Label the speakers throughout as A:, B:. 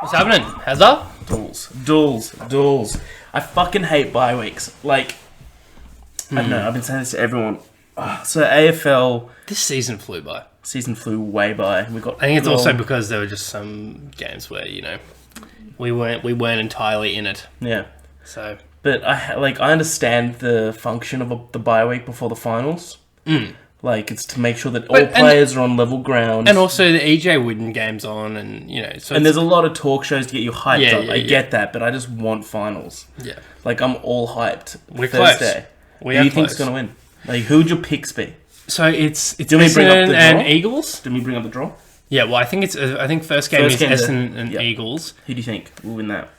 A: What's happening? Hazard?
B: Dools. I fucking hate bye weeks. Like, I don't know, I've been saying this to everyone. So AFL...
A: This season flew by.
B: Season flew way by.
A: I think it's also because there were just some games where, we weren't entirely in it.
B: Yeah.
A: So...
B: But I understand the function of the bye week before the finals. Like, it's to make sure that all players are on level ground.
A: And also the EJ Wooden game's on, and, So
B: and there's a lot of talk shows to get you hyped up. I get that, but I just want finals.
A: Yeah.
B: Like, I'm all hyped.
A: We're
B: Thursday.
A: Close.
B: Who do you think's going to win? Like, who would your picks be?
A: So it's Essendon and Eagles.
B: Did we bring up the draw?
A: Yeah, well, I think first game is Essendon and Eagles.
B: Who do you think will win that?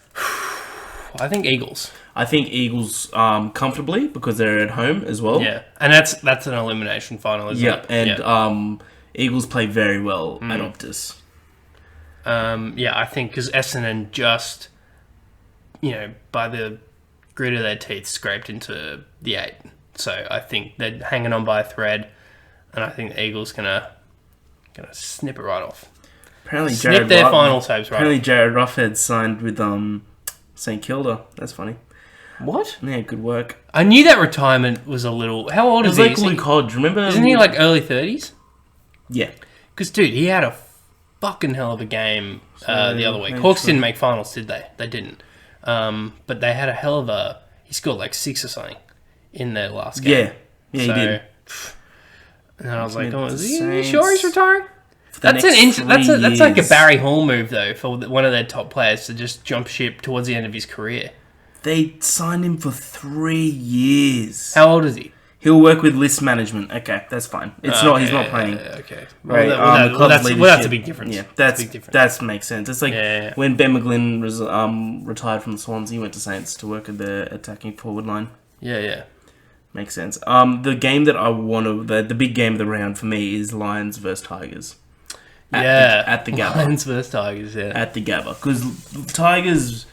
A: I think Eagles.
B: I think Eagles comfortably because they're at home as well.
A: Yeah, and that's an elimination final, isn't it?
B: And Eagles play very well at Optus.
A: I think because Essendon just, by the grit of their teeth, scraped into the 8. So I think they're hanging on by a thread, and I think the Eagles gonna snip it right off.
B: Apparently,
A: snip their final tapes right.
B: Apparently, Jared Ruffhead signed with St Kilda. That's funny.
A: What?
B: Yeah, good work.
A: I knew that retirement was a little... How old is he?
B: It was like Luke Hodge, remember?
A: Isn't he like early 30s?
B: Yeah.
A: Because, dude, he had a fucking hell of a game the other week. Hawks didn't make finals, did they? They didn't. But they had a hell of a... He scored like 6 or something in their last game.
B: Yeah, he did.
A: And then I was like, is he sure he's retiring? That's
B: that's
A: like a Barry Hall move, though, for one of their top players to just jump ship towards the end of his career.
B: They signed him for 3 years.
A: How old is he?
B: He'll work with list management. Okay, that's fine. It's not. He's not playing.
A: Okay.
B: Right.
A: That's a big difference.
B: Yeah, that makes sense. It's like when Ben McGlynn was retired from the Swans, he went to Saints to work at the attacking forward line.
A: Yeah.
B: Makes sense. The game that I want to... The big game of the round for me is Lions versus Tigers. At the Gabba.
A: Lions versus Tigers, yeah.
B: At the Gabba. Because Tigers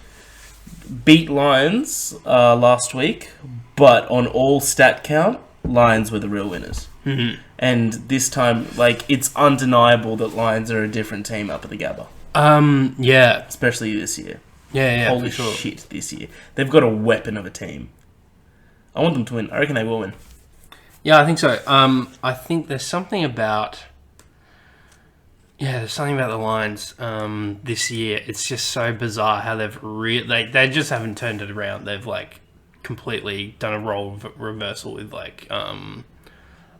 B: beat Lions last week, but on all stat count, Lions were the real winners.
A: Mm-hmm.
B: And this time, it's undeniable that Lions are a different team up at the Gabba.
A: Yeah.
B: Especially this year.
A: Yeah,
B: Holy shit, this year. They've got a weapon of a team. I want them to win. I reckon they will win.
A: Yeah, I think so. I think there's something about... Yeah, there's something about the Lions this year. It's just so bizarre how they've... They just haven't turned it around. They've, completely done a role reversal with, I don't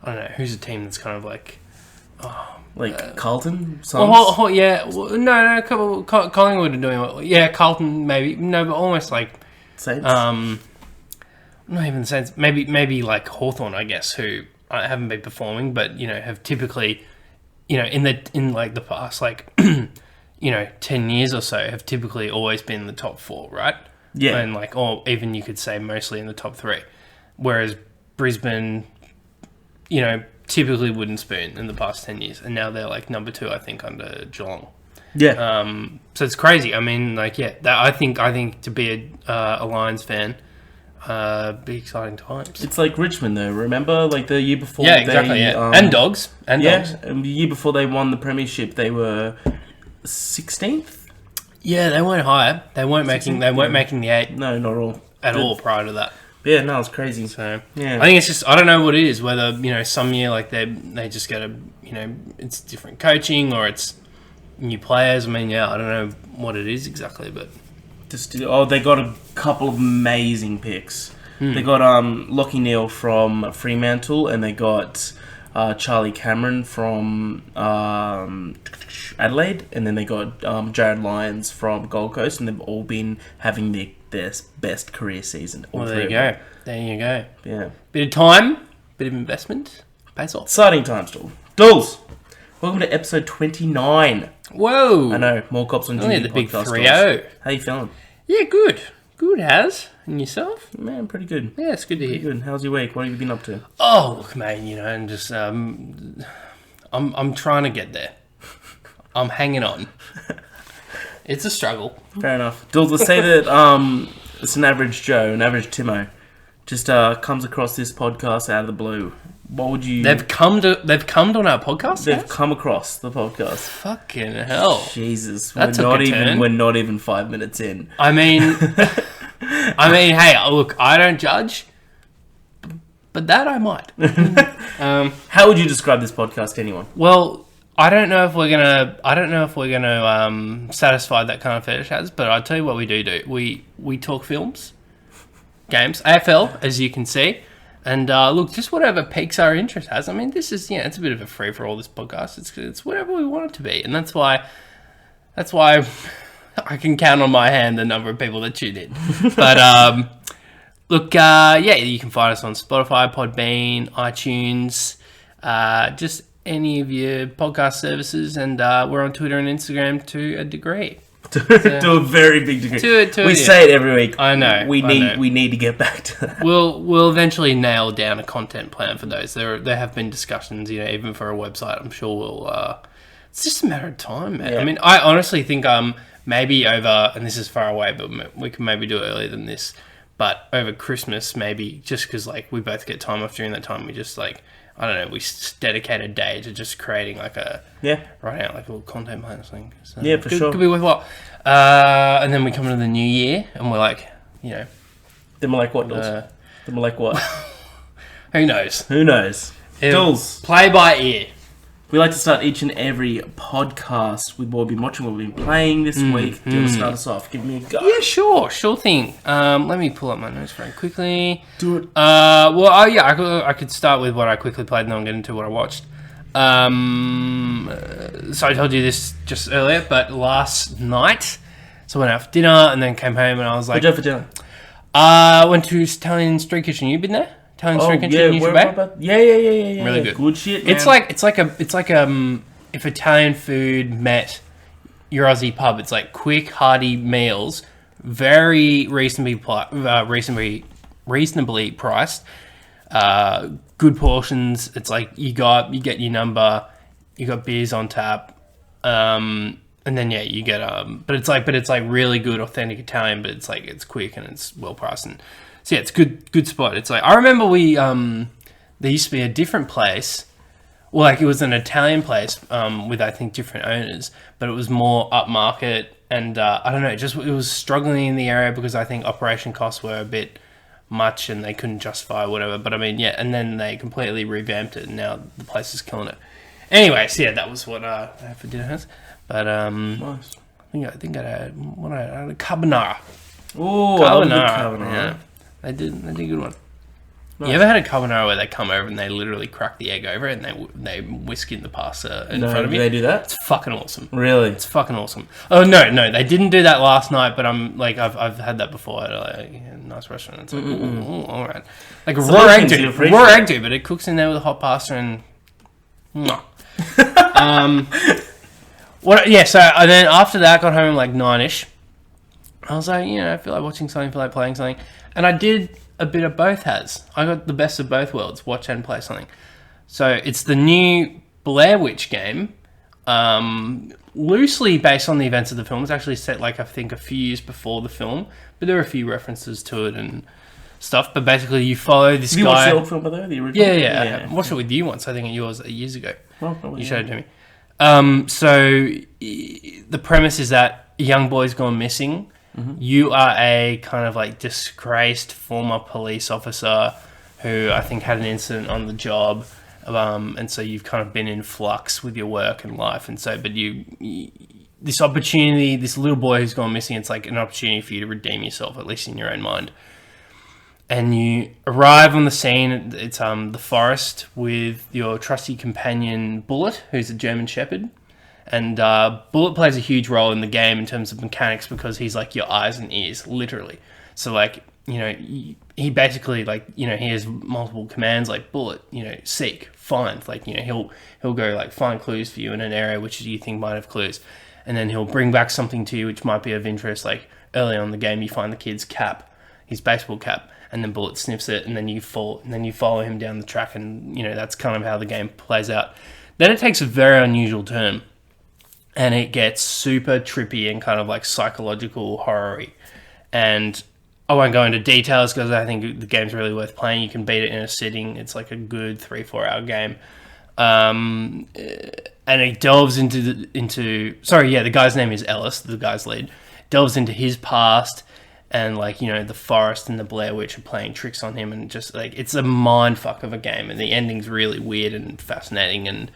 A: know, who's a team that's kind of
B: Carlton?
A: Yeah. No, Collingwood are doing well. Yeah, Carlton, maybe. No, but almost
B: Saints?
A: Not even Saints. Maybe Hawthorn, I guess, who haven't been performing, but, have typically... in the past 10 years or so have typically always been in the top 4, right?
B: Yeah.
A: And or even you could say mostly in the top 3. Whereas Brisbane, typically wooden spoon in the past 10 years. And now they're number 2, I think, under Geelong.
B: Yeah.
A: So it's crazy. I mean, I think to be a Lions fan, be exciting times.
B: It's like Richmond, though. Remember, the year before?
A: Yeah, exactly. And Dogs. And
B: the year before they won the premiership, they were 16th.
A: Yeah, they weren't higher. They weren't making the 8.
B: No, not all
A: all prior to that.
B: Yeah, no, it's crazy.
A: So
B: yeah,
A: I think it's just I don't know what it is. Whether some year they just get it's different coaching or it's new players. I mean, I don't know what it is exactly, but.
B: They got a couple of amazing picks. They got Lachie Neale from Fremantle, and they got Charlie Cameron from Adelaide, and then they got Jared Lyons from Gold Coast, and they've all been having their best career season.
A: Well, there you go. There you go.
B: Yeah.
A: Bit of time, bit of investment, pays off.
B: Exciting times, Dools. Welcome to episode 29.
A: Whoa!
B: I know, more cops on duty.
A: The big 3-0.
B: How you feeling?
A: Yeah, good. Good, Has. And yourself?
B: Man, pretty good.
A: Yeah, it's good to hear.
B: Good. How's your week? What have you been up to?
A: Oh, look, mate, and just I'm trying to get there. I'm hanging on. It's a struggle.
B: Fair enough. Dools, let's say that it's an average Joe, an average Timo, just comes across this podcast out of the blue. What would you?
A: They've come on our podcast.
B: They've come across the podcast.
A: Fucking hell,
B: Jesus,
A: that took a turn.
B: We're not even 5 minutes in.
A: I mean, hey, look, I don't judge, but that I might.
B: How would you describe this podcast to anyone?
A: Well, I don't know if we're gonna satisfy that kind of fetish has, but I'll tell you what we do. We talk films, games, AFL, as you can see. And look, just whatever piques our interest has. I mean, this is it's a bit of a free for all. This podcast, it's whatever we want it to be, and that's why I can count on my hand the number of people that tune in. But look, you can find us on Spotify, Podbean, iTunes, just any of your podcast services, and we're on Twitter and Instagram to a degree.
B: To a very big degree. We say it every week.
A: I know.
B: We need to get back to that.
A: We'll eventually nail down a content plan for those. There have been discussions, even for a website. I'm sure we'll. It's just a matter of time, man. Yeah. I mean, I honestly think maybe over, and this is far away, but we can maybe do it earlier than this. But over Christmas, maybe just because we both get time off during that time, we just I don't know, we dedicate a day to just creating write out a little content plan or something. So
B: for sure.
A: Could be worthwhile. And then we come into the new year and we're
B: Then we're like, what, Dools? Then we're like, what?
A: Who knows?
B: Dools.
A: Play by ear.
B: We like to start each and every podcast with what we've been watching, what we've been playing this week. Do you want to start us off? Give me a go.
A: Yeah, sure thing. Let me pull up my notes very quickly.
B: Do it.
A: I could start with what I quickly played and then I'll get into what I watched. So I told you this just earlier, but last night, so I went out for dinner and then came home and I was like...
B: What'd you have for dinner?
A: Went to Italian Street Kitchen. You been there? Italian Street Kitchen in Usual Bay?
B: Yeah.
A: Really good.
B: Good shit, man.
A: It's like if Italian food met your Aussie pub. It's like quick, hearty meals, very reasonably priced. Good portions. It's like you get your number, you got beers on tap, and then you get but it's like really good authentic Italian, but it's quick and it's well priced, and so it's good spot. It's I remember there used to be a different place. Well, it was an Italian place with I think different owners, but it was more upmarket, and I don't know, it was struggling in the area because I think operation costs were a bit much and they couldn't justify whatever. But I mean, and then they completely revamped it and now the place is killing it. Anyway, so that was what I had for dinner. But
B: nice.
A: I think I had a carbonara.
B: Oh,
A: carbonara. Yeah, they did a good one. Nice. You ever had a carbonara where they come over and they literally crack the egg over it and they whisk in the pasta in front of you?
B: Do they do that?
A: It's fucking awesome.
B: Really?
A: It's fucking awesome. Oh no, they didn't do that last night, but I've had that before at a nice restaurant. It's ooh, all right. Like raw egg too, but it cooks in there with a hot pasta and. So then after that, I got home like 9ish. I was like, I feel like watching something, feel like playing something, and I did a bit of both. I got the best of both worlds, watch and play something. So it's the new Blair Witch game, loosely based on the events of the film. It's actually set I think a few years before the film, but there are a few references to it and stuff. But basically you follow this guy.
B: Have you watched the old film by the way, the original?
A: Yeah. I watched it with you once, I think yours years ago.
B: Well,
A: you showed it to me. So the premise is that a young boy's gone missing. Mm-hmm. You are a kind of disgraced former police officer who I think had an incident on the job, and so you've kind of been in flux with your work and life, and so this opportunity, this little boy who's gone missing, it's like an opportunity for you to redeem yourself, at least in your own mind. And you arrive on the scene. It's the forest with your trusty companion Bullet, who's a German Shepherd. And Bullet plays a huge role in the game in terms of mechanics because he's your eyes and ears, literally. So he basically he has multiple commands like Bullet, seek, find. He'll go find clues for you in an area which you think might have clues, and then he'll bring back something to you which might be of interest. Early on in the game, you find the kid's cap, his baseball cap, and then Bullet sniffs it, and then you follow him down the track, and that's kind of how the game plays out. Then it takes a very unusual turn. And it gets super trippy and kind of psychological horror-y. And I won't go into details because I think the game's really worth playing. You can beat it in a sitting. It's like a good 3-4 hour game. And it delves into the guy's name is Ellis, the guy's lead. Delves into his past, and like, you know, the forest and the Blair Witch are playing tricks on him, and just like, it's a mind fuck of a game, and the ending's really weird and fascinating. And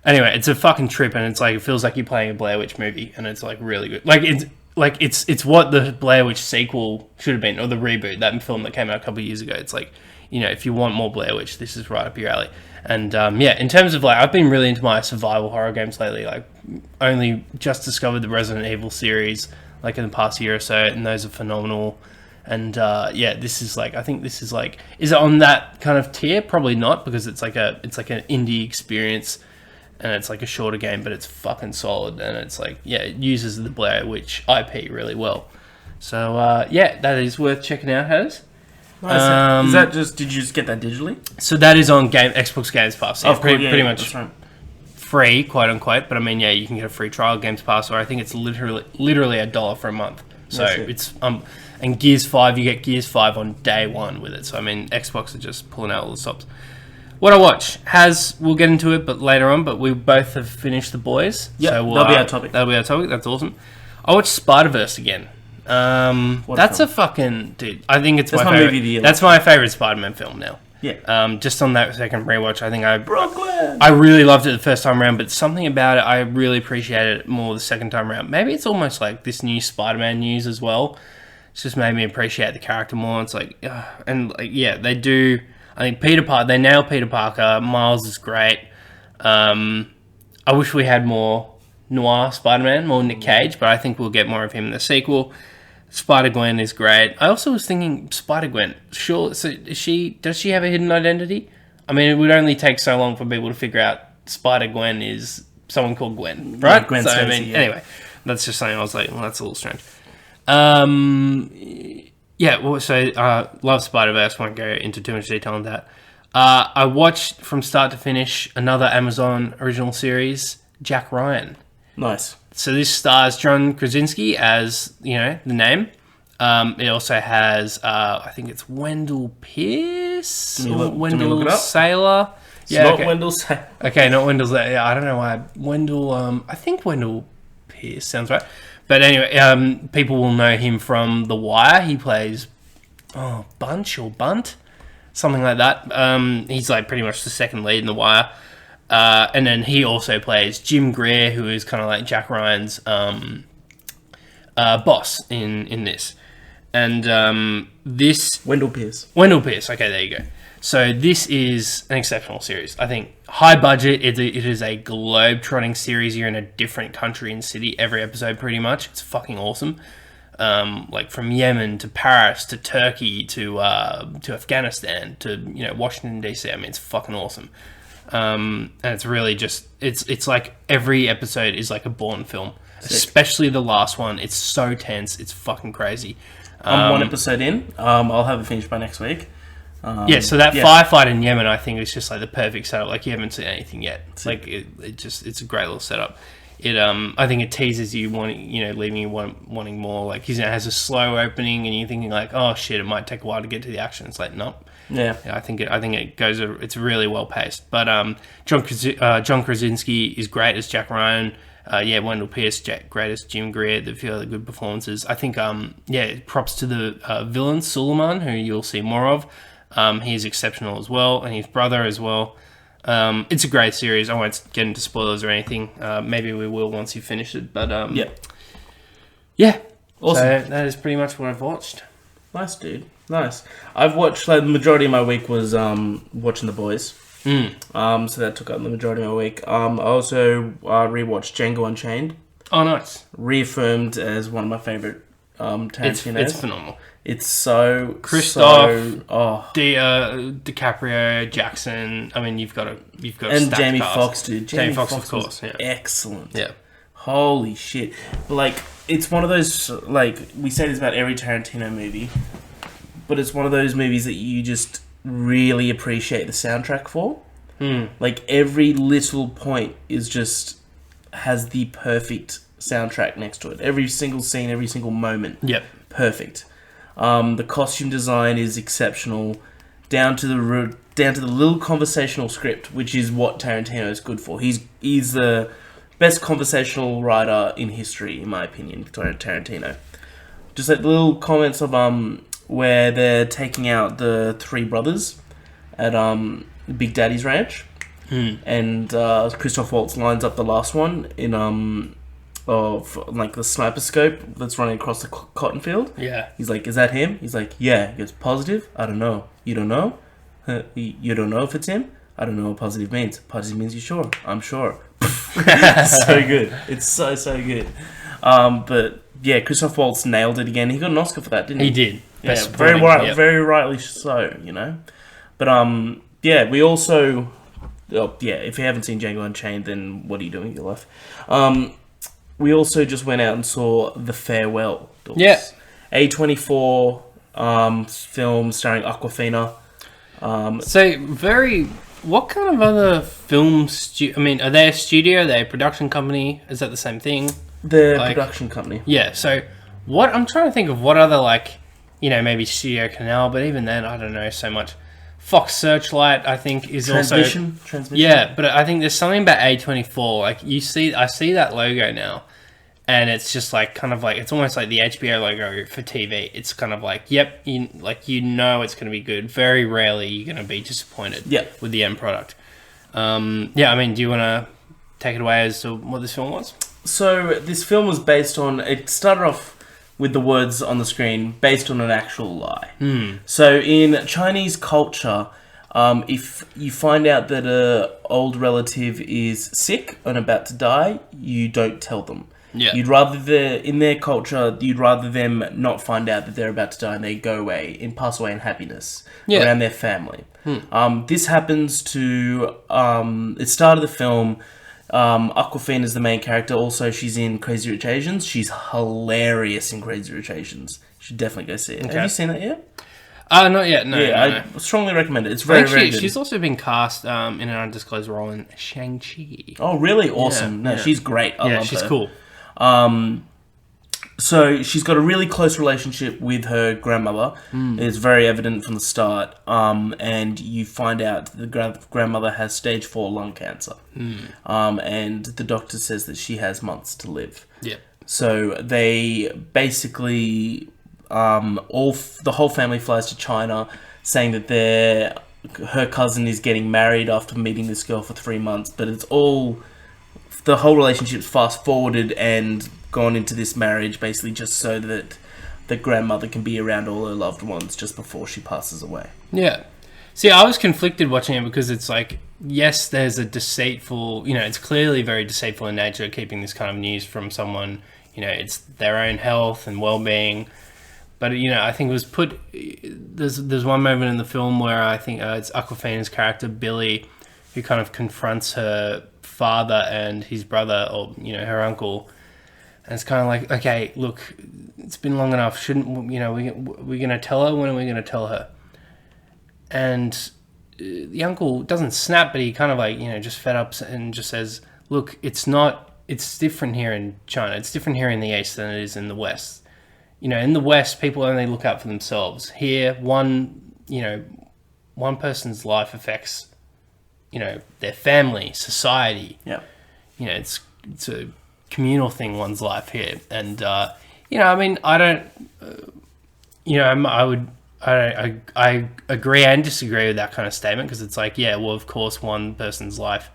A: anyway, it's a fucking trip, and it's like, it feels like you're playing a Blair Witch movie, and it's like really good. It's what the Blair Witch sequel should have been, or the reboot, that film that came out a couple of years ago. It's like, you know, if you want more Blair Witch, this is right up your alley. And in terms of like, I've been really into my survival horror games lately. Like, only just discovered the Resident Evil series like in the past year or so, and those are phenomenal. And this is like, I think this is like, is it on that kind of tier? Probably not, because it's like an indie experience, and it's like a shorter game, but it's fucking solid, and it's like, it uses the Blair Witch IP really well. So that is worth checking out, Haz.
B: Nice. Is that just? Did you just get that digitally?
A: So that is on Xbox Games Pass. Yeah, pretty much
B: that's right.
A: Free, quote unquote. But I mean, you can get a free trial Games Pass, or I think it's literally $1 for a month. So it's and Gears 5, you get Gears 5 on day one with it. So I mean, Xbox are just pulling out all the stops. What I watch we'll get into it, but later on. But we both have finished The Boys.
B: Yeah,
A: so
B: that'll be our topic.
A: That'll be our topic. That's awesome. I watched Spider-Verse again. That's a fucking dude. I think it's my favorite movie of the year. That's my favorite Spider-Man film now.
B: Yeah.
A: Just on that second rewatch, I think
B: Brooklyn.
A: I really loved it the first time around, but something about it I really appreciated it more the second time around. Maybe it's almost like this new Spider-Man news as well. It's just made me appreciate the character more. It's like, they do. I think they nail Peter Parker. Miles is great. I wish we had more noir Spider-Man, more Nick Cage, but I think we'll get more of him in the sequel. Spider-Gwen is great. I also was thinking Spider-Gwen. Sure, so does she have a hidden identity? I mean, it would only take so long for people to figure out Spider-Gwen is someone called Gwen, right?
B: Yeah, Gwen Stacy,
A: anyway, that's just something I was like, well, that's a little strange. Love Spider-Verse. Won't go into too much detail on that. I watched from start to finish another Amazon original series, Jack Ryan.
B: Nice.
A: So this stars John Krasinski as, you know, the name. It also has, I think it's Wendell Pierce or Wendell Saylor.
B: Wendell Saylor.
A: Okay, not Wendell Saylor. Yeah, I don't know why. I think Wendell Pierce sounds right. But anyway, people will know him from The Wire. He plays Bunch or Bunt, something like that. He's like pretty much the second lead in The Wire. And then he also plays Jim Greer, who is kind of like Jack Ryan's boss in this. And this...
B: Wendell Pierce.
A: Okay, there you go. So this is an exceptional series. I think high budget. It is a globe-trotting series. You're in a different country and city every episode pretty much. It's fucking awesome. Like from Yemen to Paris to Turkey to Afghanistan to, you know, Washington DC. I mean, it's fucking awesome. And it's really just it's like every episode is like a Bourne film. Sick. Especially the last one. It's so tense. It's fucking crazy.
B: I'm one episode in. I'll have it finished by next week.
A: So that firefight in Yemen, I think, is just like the perfect setup. Like, you haven't seen anything yet. Like, it's a great little setup. I think it teases you leaving you wanting more. Like, it has a slow opening, and you're thinking like, oh shit, it might take a while to get to the action. It's like, nope.
B: Yeah.
A: I think it goes. It's really well paced. But John Krasinski is great as Jack Ryan. Wendell Pierce, great as Jim Greer. The few other good performances. I think. Props to the villain Suleiman, who you'll see more of. He's exceptional as well, and his brother as well. It's a great series. I won't get into spoilers or anything. Maybe we will once you finish it. But
B: yeah.
A: Awesome. So that is pretty much what I've watched.
B: Nice, dude. Nice. I've watched, like, the majority of my week was watching The Boys. So that took up the majority of my week. I also rewatched Django Unchained.
A: Oh, nice.
B: Reaffirmed as one of my favorite Tarantino.
A: It's phenomenal.
B: It's so
A: DiCaprio, Jackson. I mean, you've got a
B: and Jamie Foxx, dude.
A: Jamie Foxx, of course. Yeah.
B: Excellent.
A: Yeah.
B: Holy shit! Like, it's one of those, like, we say this about every Tarantino movie, but it's one of those movies that you just really appreciate the soundtrack for. Like, every little point has the perfect soundtrack next to it. Every single scene, every single moment.
A: Yep.
B: Perfect. The costume design is exceptional, down to the little conversational script, which is what Tarantino is good for. He's the best conversational writer in history, in my opinion, Tarantino. Just like little comments of where they're taking out the three brothers at Big Daddy's ranch, and Christoph Waltz lines up the last one in of like the sniper scope that's running across the cotton field.
A: Yeah.
B: He's like, "Is that him?" He's like, "Yeah." He goes, "Positive? I don't know. You don't know? You don't know if it's him? I don't know what positive means. Positive means you're sure. I'm sure." So good. It's so good. But yeah, Christoph Waltz nailed it again. He got an Oscar for that, didn't he?
A: He did.
B: Yeah, very rightly so. You know, but yeah, we also, if you haven't seen Django Unchained, then what are you doing with your life? We also just went out and saw The Farewell.
A: Yeah.
B: A24 film starring Awkwafina.
A: What kind of other film are they a studio? Are they a production company? Is that the same thing?
B: The production company.
A: Yeah, so I'm trying to think of what other, maybe Studio Canal, but even then, I don't know so much. Fox Searchlight, I think, is
B: Transmission.
A: Yeah, but I think there's something about A24. I see that logo now, and it's just it's almost like the HBO logo for TV. It's kind of like, yep, it's going to be good. Very rarely you're going to be disappointed with the end product. Do you want to take it away as to what this film was? So
B: this film was based on... It started off with the words on the screen, based on an actual lie. So in Chinese culture, if you find out that an old relative is sick and about to die, you don't tell them.
A: Yeah.
B: In their culture, you'd rather them not find out that they're about to die and they go away and pass away in happiness around their family. This happens to... it started the film... Awkwafina is the main character. Also, she's in Crazy Rich Asians. She's hilarious in Crazy Rich Asians. You should definitely go see it. Okay. Have you seen that yet?
A: Not yet. No.
B: I strongly recommend it. It's very good.
A: She's also been cast in an undisclosed role in Shang-Chi.
B: Oh, really? Awesome. Yeah, she's great. I love her.
A: She's cool.
B: So she's got a really close relationship with her grandmother. It's very evident from the start. And you find out the grandmother has stage 4 lung cancer. And the doctor says that she has months to live.
A: Yeah.
B: So they basically, the whole family flies to China, saying that her cousin is getting married after meeting this girl for 3 months. But it's all... The whole relationship's fast forwarded and gone into this marriage basically just so that the grandmother can be around all her loved ones just before she passes away. Yeah.
A: See, I was conflicted watching it because it's like, yes, there's a deceitful, it's clearly very deceitful in nature, keeping this kind of news from someone, it's their own health and well-being. But, I think it was there's one moment in the film where I think it's Awkwafina's character, Billy, who kind of confronts her father and his brother, or, her uncle. And it's kind of like, okay, look, it's been long enough. Shouldn't, we're going to tell her? When are we going to tell her? And the uncle doesn't snap, but he kind of just fed up and just says, look, it's different here in China. It's different here in the East than it is in the West. In the West, people only look out for themselves. Here, one person's life affects, their family, society.
B: Yeah.
A: It's a communal thing, one's life here. And, I agree and disagree with that kind of statement, because it's like, yeah, well, of course, one person's life,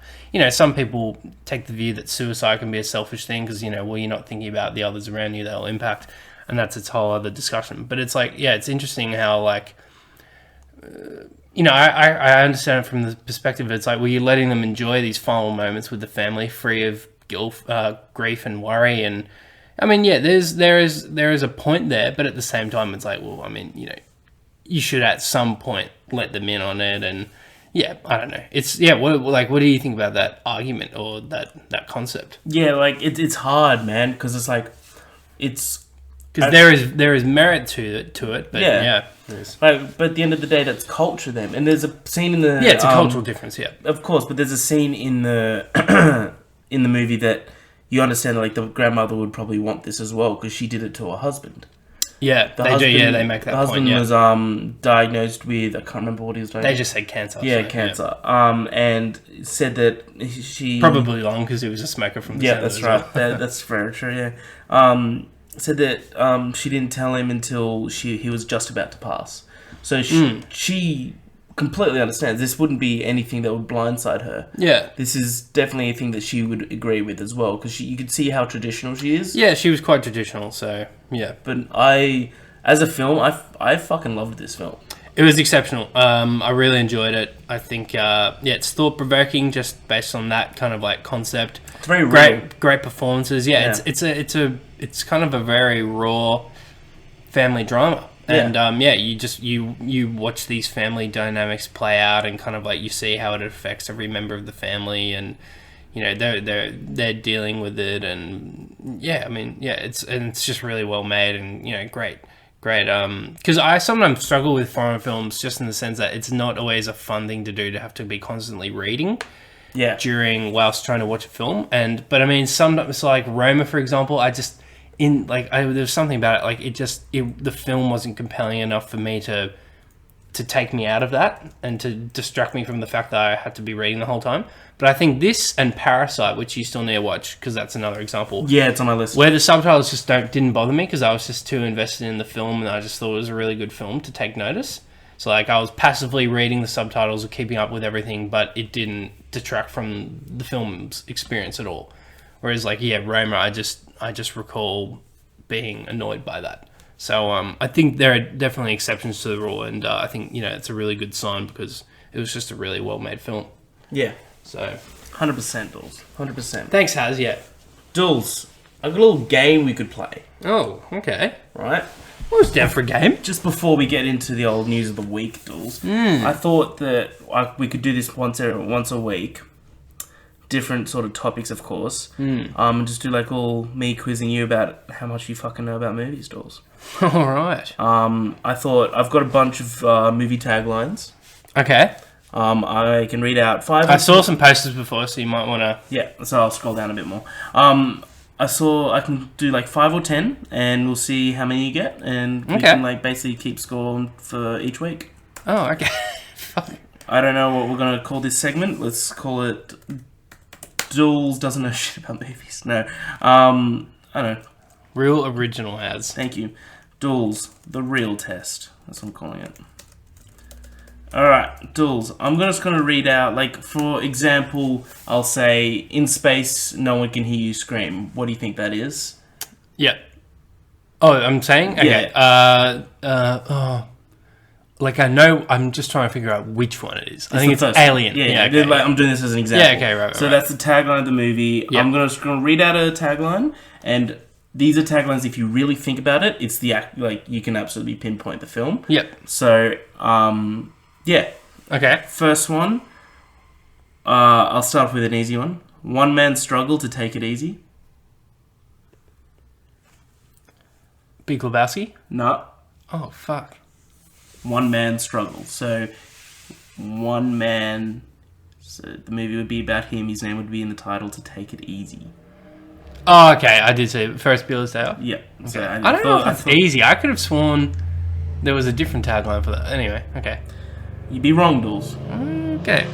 A: some people take the view that suicide can be a selfish thing because, you're not thinking about the others around you that will impact, and that's its whole other discussion. But it's like, yeah, it's interesting how, I understand it from the perspective, it's like, well, you're letting them enjoy these final moments with the family free of guilt, grief and worry. And yeah, there is a point there, but at the same time, it's like, well, you should at some point let them in on it. And yeah, I don't know. It's, yeah, what do you think about that argument or that concept?
B: Yeah, it's hard, man, because it's like, it's...
A: Because there is merit to it, but yeah.
B: But at the end of the day, that's culture then. And there's a scene in the...
A: Yeah, it's a cultural difference, yeah.
B: Of course, but there's a scene in the in the movie that you understand that the grandmother would probably want this as well because she did it to her husband.
A: Yeah,
B: The
A: they
B: husband,
A: do. Yeah, they make that
B: the husband
A: point. Yeah.
B: was diagnosed with, I can't remember what he was diagnosed.
A: They just said cancer.
B: Yeah,
A: so,
B: cancer. And said that she
A: Probably long because he was a smoker from the
B: yeah,
A: sound
B: that's
A: as
B: right.
A: well.
B: That's very true. Yeah. Said that she didn't tell him until he was just about to pass. So she completely understands. This wouldn't be anything that would blindside her.
A: Yeah.
B: This is definitely a thing that she would agree with as well, because you could see how traditional she is.
A: Yeah, she was quite traditional, so yeah.
B: But as a film, I fucking loved this film.
A: It was exceptional. I really enjoyed it. I think, it's thought-provoking just based on that kind of like concept.
B: It's very real.
A: Great performances. Yeah,
B: Yeah.
A: it's kind of a very raw family drama.
B: Yeah.
A: And you watch these family dynamics play out, and kind of like you see how it affects every member of the family, and you know they're dealing with it, and it's just really well made, and you know great. Because I sometimes struggle with foreign films just in the sense that it's not always a fun thing to do to have to be constantly reading.
B: Yeah.
A: Whilst trying to watch a film, but I mean sometimes like Roma, for example, there's something about it, like the film wasn't compelling enough for me to take me out of that and to distract me from the fact that I had to be reading the whole time. But I think this and Parasite, which you still need to watch because that's another example.
B: Yeah, it's on my list.
A: Where the subtitles just didn't bother me because I was just too invested in the film, and I just thought it was a really good film to take notice. So like I was passively reading the subtitles or keeping up with everything, but it didn't detract from the film's experience at all. Whereas like Roma, I just recall being annoyed by that. So I think there are definitely exceptions to the rule, and I think it's a really good sign because it was just a really well made film.
B: Yeah.
A: So
B: 100% Dools. 100%.
A: thanks, Haz. Yeah.
B: Dools, I've got a little game we could play.
A: Oh, okay.
B: Right?
A: I was down for a game.
B: Just before we get into the old news of the week, Dools, I thought that we could do this once a week. Different sort of topics, of course. And just do like all me quizzing you about how much you fucking know about movies, Dools.
A: All right.
B: I thought I've got a bunch of movie taglines.
A: Okay.
B: I can read out 5.
A: I saw some posters before, so you might want to...
B: Yeah, so I'll scroll down a bit more. I can do like 5 or 10, and we'll see how many you get, and we can like basically keep score for each week.
A: Oh, okay.
B: I don't know what we're going to call this segment. Let's call it Dools doesn't know shit about movies. No. I don't know.
A: Real original Haz.
B: Thank you. Dools, the real test. That's what I'm calling it. Alright, Dools. I'm just going to read out, like, for example, I'll say, in space, no one can hear you scream. What do you think that is?
A: Yeah. Oh, I'm saying? Okay.
B: Yeah.
A: Like, I know, I'm just trying to figure out which one it is. I think it's Alien.
B: Yeah,
A: okay.
B: like, I'm doing this as an example.
A: Yeah, okay, right.
B: So that's the tagline of the movie.
A: Yeah.
B: I'm just going to read out a tagline, and these are taglines, if you really think about it, it's the act, like, you can absolutely pinpoint the film.
A: Yep.
B: So, yeah.
A: Okay.
B: First one, I'll start off with an easy one. One man's struggle to take it easy.
A: Big Lebowski?
B: No.
A: Oh, fuck.
B: One man's struggle. So, one man... So, the movie would be about him. His name would be in the title, To Take It Easy.
A: Oh, okay. I did see it. Ferris Bueller's Day Off?
B: Yeah. So
A: I don't know if that's easy. I could have sworn there was a different tagline for that. Anyway, okay.
B: You'd be wrong, Dools.
A: Okay.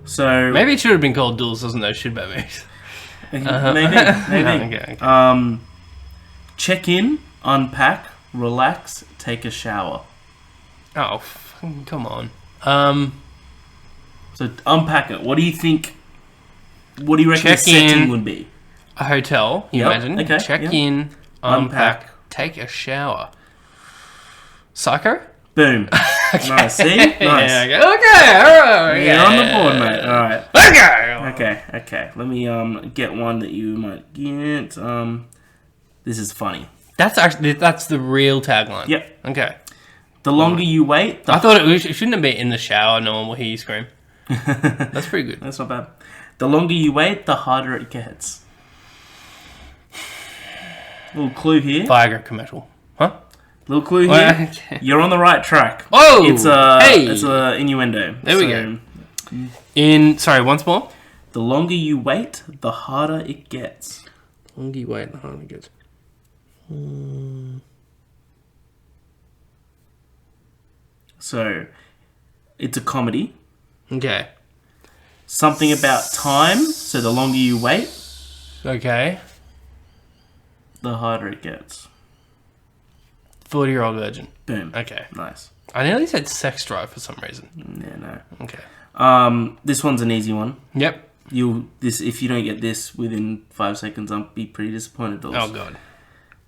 B: So...
A: Maybe it should have been called Dools Doesn't Know Shit About Movies.
B: Maybe.
A: Okay.
B: Check in, unpack, relax, take a shower.
A: Oh, come on.
B: So unpack it. What do you think? What do you reckon the setting would be?
A: A hotel, you imagine.
B: Okay.
A: Check in, unpack, take a shower. Psycho?
B: Boom. Okay. Nice. See? Nice.
A: Yeah, okay. All right.
B: You're on the board, mate. All right. Okay. Let me get one that you might get. This is funny.
A: That's the real tagline.
B: Yep.
A: Okay.
B: The longer you wait,
A: I thought it shouldn't have been in the shower. No one will hear you scream. That's pretty good.
B: That's not bad. The longer you wait, the harder it gets. Little clue here.
A: Viagra commercial. Huh?
B: Little clue here.
A: Okay.
B: You're on the right track.
A: Oh!
B: It's a innuendo.
A: There we go. Sorry, once more.
B: The longer you wait, the harder it gets.
A: The longer you wait, the harder it gets.
B: So, it's a comedy.
A: Okay.
B: Something about time. So the longer you wait,
A: Okay.
B: the harder it gets.
A: 40-Year-Old Virgin.
B: Boom.
A: Okay.
B: Nice.
A: I nearly said Sex Drive for some reason.
B: Yeah, no.
A: Okay.
B: This one's an easy one.
A: Yep.
B: If you don't get this within 5 seconds, I'll be pretty disappointed. Dawes.
A: Oh, God.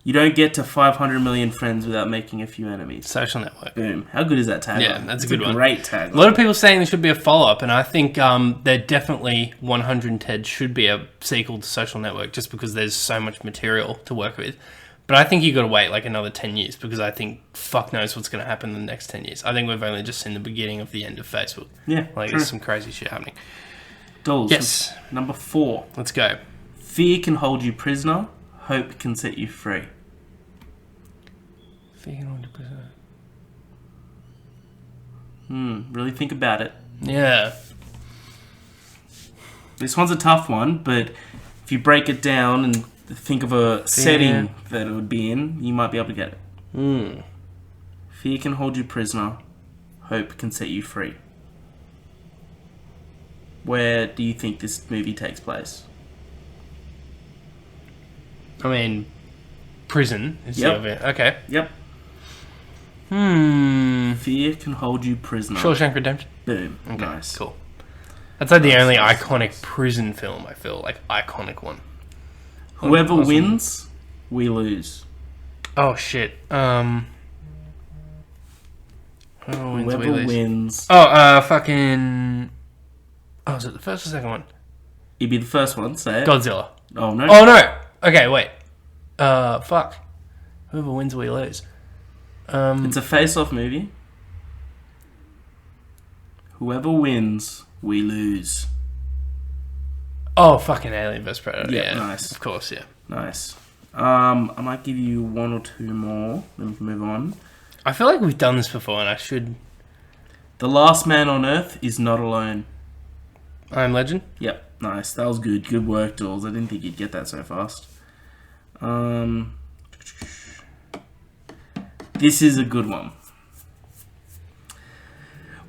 B: You don't get to 500 million friends without making a few enemies.
A: Social Network.
B: Boom. How good is that tagline?
A: Yeah, that's a good one.
B: Great tagline.
A: A lot of people saying there should be a follow-up, and I think there definitely 100 Ted should be a sequel to Social Network just because there's so much material to work with. But I think you got to wait like another 10 years because I think fuck knows what's going to happen in the next 10 years. I think we've only just seen the beginning of the end of Facebook.
B: Yeah,
A: like
B: true.
A: there's some crazy shit happening.
B: Dawes.
A: Yes.
B: Number 4.
A: Let's go.
B: Fear can hold you prisoner. Hope can set you free. Really think about it.
A: Yeah.
B: This one's a tough one, but if you break it down and think of a setting that it would be in, you might be able to get it. Fear can hold you prisoner. Hope can set you free. Where do you think this movie takes place?
A: I mean, prison is
B: Yep.
A: the obvious. Okay.
B: Yep. Fear can hold you prisoner.
A: Shawshank Redemption.
B: Boom.
A: Okay,
B: Nice.
A: cool. That's like the only iconic prison film, I feel. Like, iconic one.
B: Whoever
A: Awesome.
B: wins, we lose.
A: Oh, shit. Whoever
B: Whoever wins.
A: Oh, fucking... Oh, is it the first or second one?
B: It'd be the first one, say it.
A: Godzilla.
B: Oh, no.
A: Oh, no! Okay, wait. Fuck. Whoever wins, we lose.
B: It's a face-off movie. Whoever wins, we lose.
A: Oh, fucking Alien vs Predator.
B: Yeah,
A: Yeah,
B: nice.
A: Of course, yeah.
B: Nice. I might give you 1 or 2 more. Then we can move on.
A: I feel like we've done this before, and I should...
B: The last man on Earth is not alone.
A: I Am Legend?
B: Yep, nice. That was good. Good work, Dawes. I didn't think you'd get that so fast. This is a good one.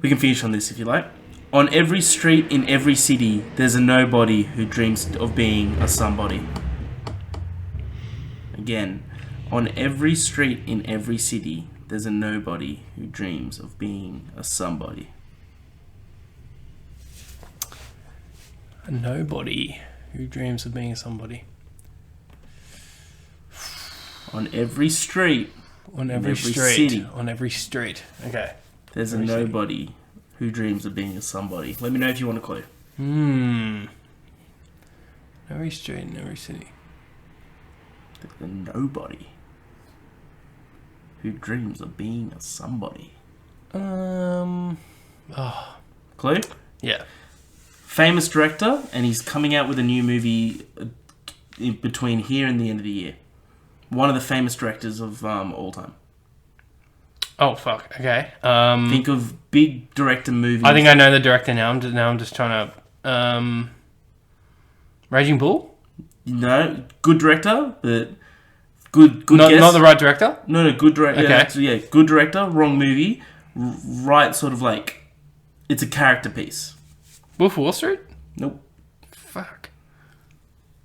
B: We can finish on this if you like. On every street in every city, there's a nobody who dreams of being a somebody. Again, on every street in every city, there's a nobody who dreams of being a somebody.
A: A nobody who dreams of being a somebody.
B: On every street,
A: On every street.
B: city,
A: On every street. Okay.
B: there's a
A: Every city.
B: nobody who dreams of being a somebody. Let me know if you want a clue.
A: Every street in every city.
B: There's a nobody who dreams of being a somebody.
A: Oh.
B: Clue?
A: Yeah.
B: Famous director, and he's coming out with a new movie in between here and the end of the year. One of the famous directors of all time.
A: Oh, fuck. Okay.
B: Think of big director movies.
A: I think I know the director now. I'm just trying to... Raging Bull?
B: No, good director, but good
A: Not,
B: guess.
A: not the right director?
B: No, good director.
A: Okay.
B: Yeah, good director, wrong movie. Right, sort of like... It's a character piece.
A: Wolf of Wall Street?
B: Nope.
A: Fuck.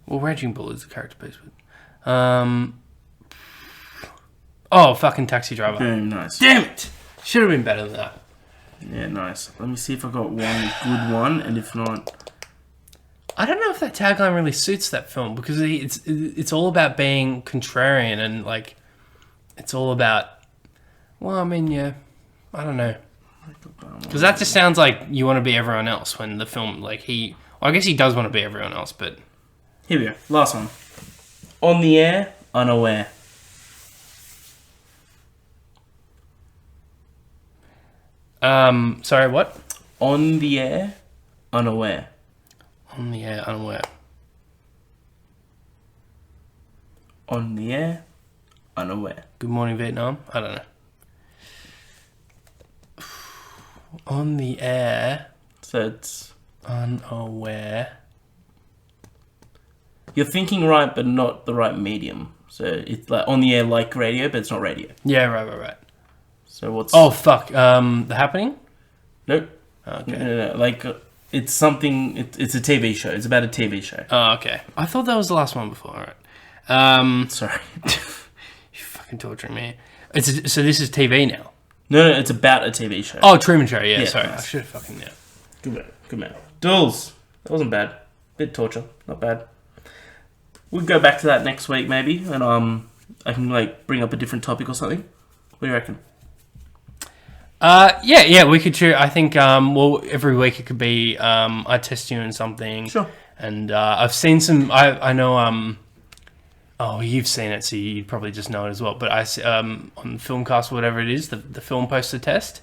A: Well, Raging Bull is a character piece, but... Oh, fucking Taxi Driver.
B: Boom, nice.
A: Damn it! Should have been better than that.
B: Yeah, nice. Let me see if I got one good one, and if not...
A: I don't know if that tagline really suits that film because it's all about being contrarian and like it's all about. Well, I mean, yeah, I don't know because that just sounds like you want to be everyone else when the film like he. Well, I guess he does want to be everyone else, but
B: Here we go. Last one. On the air, unaware.
A: sorry, what?
B: On the air, unaware.
A: On the air, unaware.
B: On the air, unaware.
A: Good Morning Vietnam. I don't know. On the air,
B: So it's...
A: unaware.
B: You're thinking right, but not the right medium. So it's like on the air like radio, but it's not radio.
A: Yeah, right.
B: So what's...
A: Oh, fuck. The Happening?
B: Nope.
A: Okay.
B: No. Like, it's something... It's a TV show. It's about a TV show.
A: Oh, okay. I thought that was the last one before. All right.
B: Sorry.
A: You're fucking torturing me. So this is TV now?
B: No, it's about a TV show.
A: Oh, Truman Show. Yeah, sorry.
B: Nice.
A: I should have fucking... Yeah.
B: Good man. Dools. That wasn't bad. Bit torture. Not bad. We'll go back to that next week, maybe. And I can, like, bring up a different topic or something. What do you reckon?
A: Yeah, we could choose. I think, well, every week it could be, I test you in something.
B: Sure.
A: And, I've seen some, I know, oh, you've seen it, so you probably just know it as well. But on Filmcast or whatever it is, the film poster test,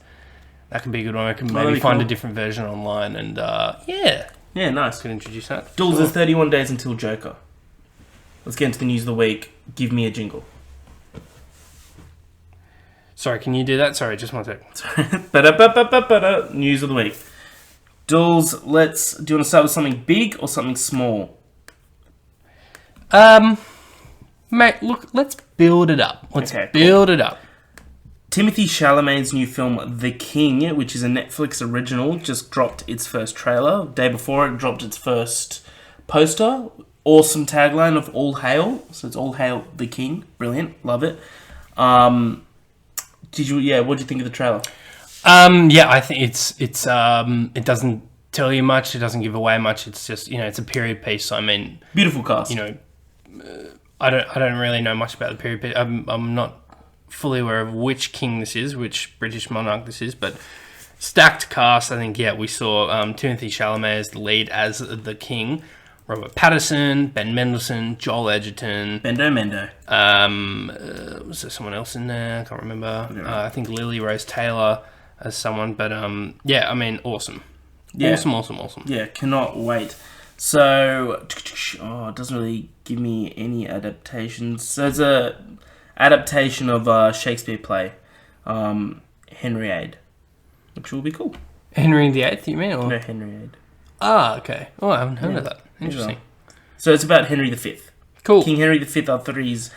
A: that can be a good one. I can maybe find a different version online and, yeah.
B: Yeah, nice.
A: Could introduce that.
B: Dools, there's 31 days until Joker. Let's get into the news of the week. Give me a jingle.
A: Sorry, can you do that? Sorry, just one sec.
B: News of the week. Dools, do you want to start with something big or something small?
A: Mate, look, let's build it up. Build it up.
B: Timothée Chalamet's new film, The King, which is a Netflix original, just dropped its first trailer. The day before, it dropped its first poster. Awesome tagline of All Hail. So it's All Hail the King. Brilliant. Love it. What do you think of the trailer?
A: Yeah, I think it doesn't tell you much. It doesn't give away much. It's just, it's a period piece. So, I mean,
B: beautiful cast.
A: I don't really know much about the period piece. I'm not fully aware of which king this is, which British monarch this is, but stacked cast. I think, we saw Timothée Chalamet as the lead as the king, Robert Pattinson, Ben Mendelsohn, Joel Edgerton.
B: Mendo.
A: Was there someone else in there? I can't remember. I think Lily Rose Taylor as someone, but I mean, awesome. Yeah. Awesome.
B: Yeah, cannot wait. So, it doesn't really give me any adaptations. So it's a adaptation of a Shakespeare play, Henriade, which will be cool.
A: Henry VIII, you mean? Or?
B: No, Henriade.
A: Ah, okay. Oh, I haven't heard of that. Interesting.
B: So it's about Henry V.
A: Cool.
B: King Henry V after his